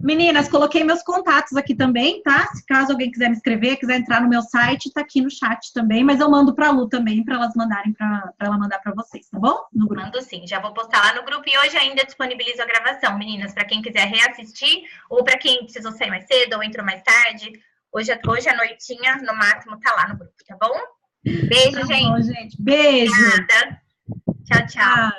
Meninas, coloquei meus contatos aqui também, tá? Se caso alguém quiser me escrever, quiser entrar no meu site, tá aqui no chat também, mas eu mando pra Lu também, pra elas mandarem, pra ela mandar pra vocês, tá bom? No grupo. Mando sim, já vou postar lá no grupo e hoje ainda disponibilizo a gravação, meninas, pra quem quiser reassistir ou pra quem precisou sair mais cedo ou entrou mais tarde. Hoje à noitinha, no máximo, tá lá no grupo, tá bom? Beijo, tá bom, gente. Beijo. Obrigada. Tchau, tchau.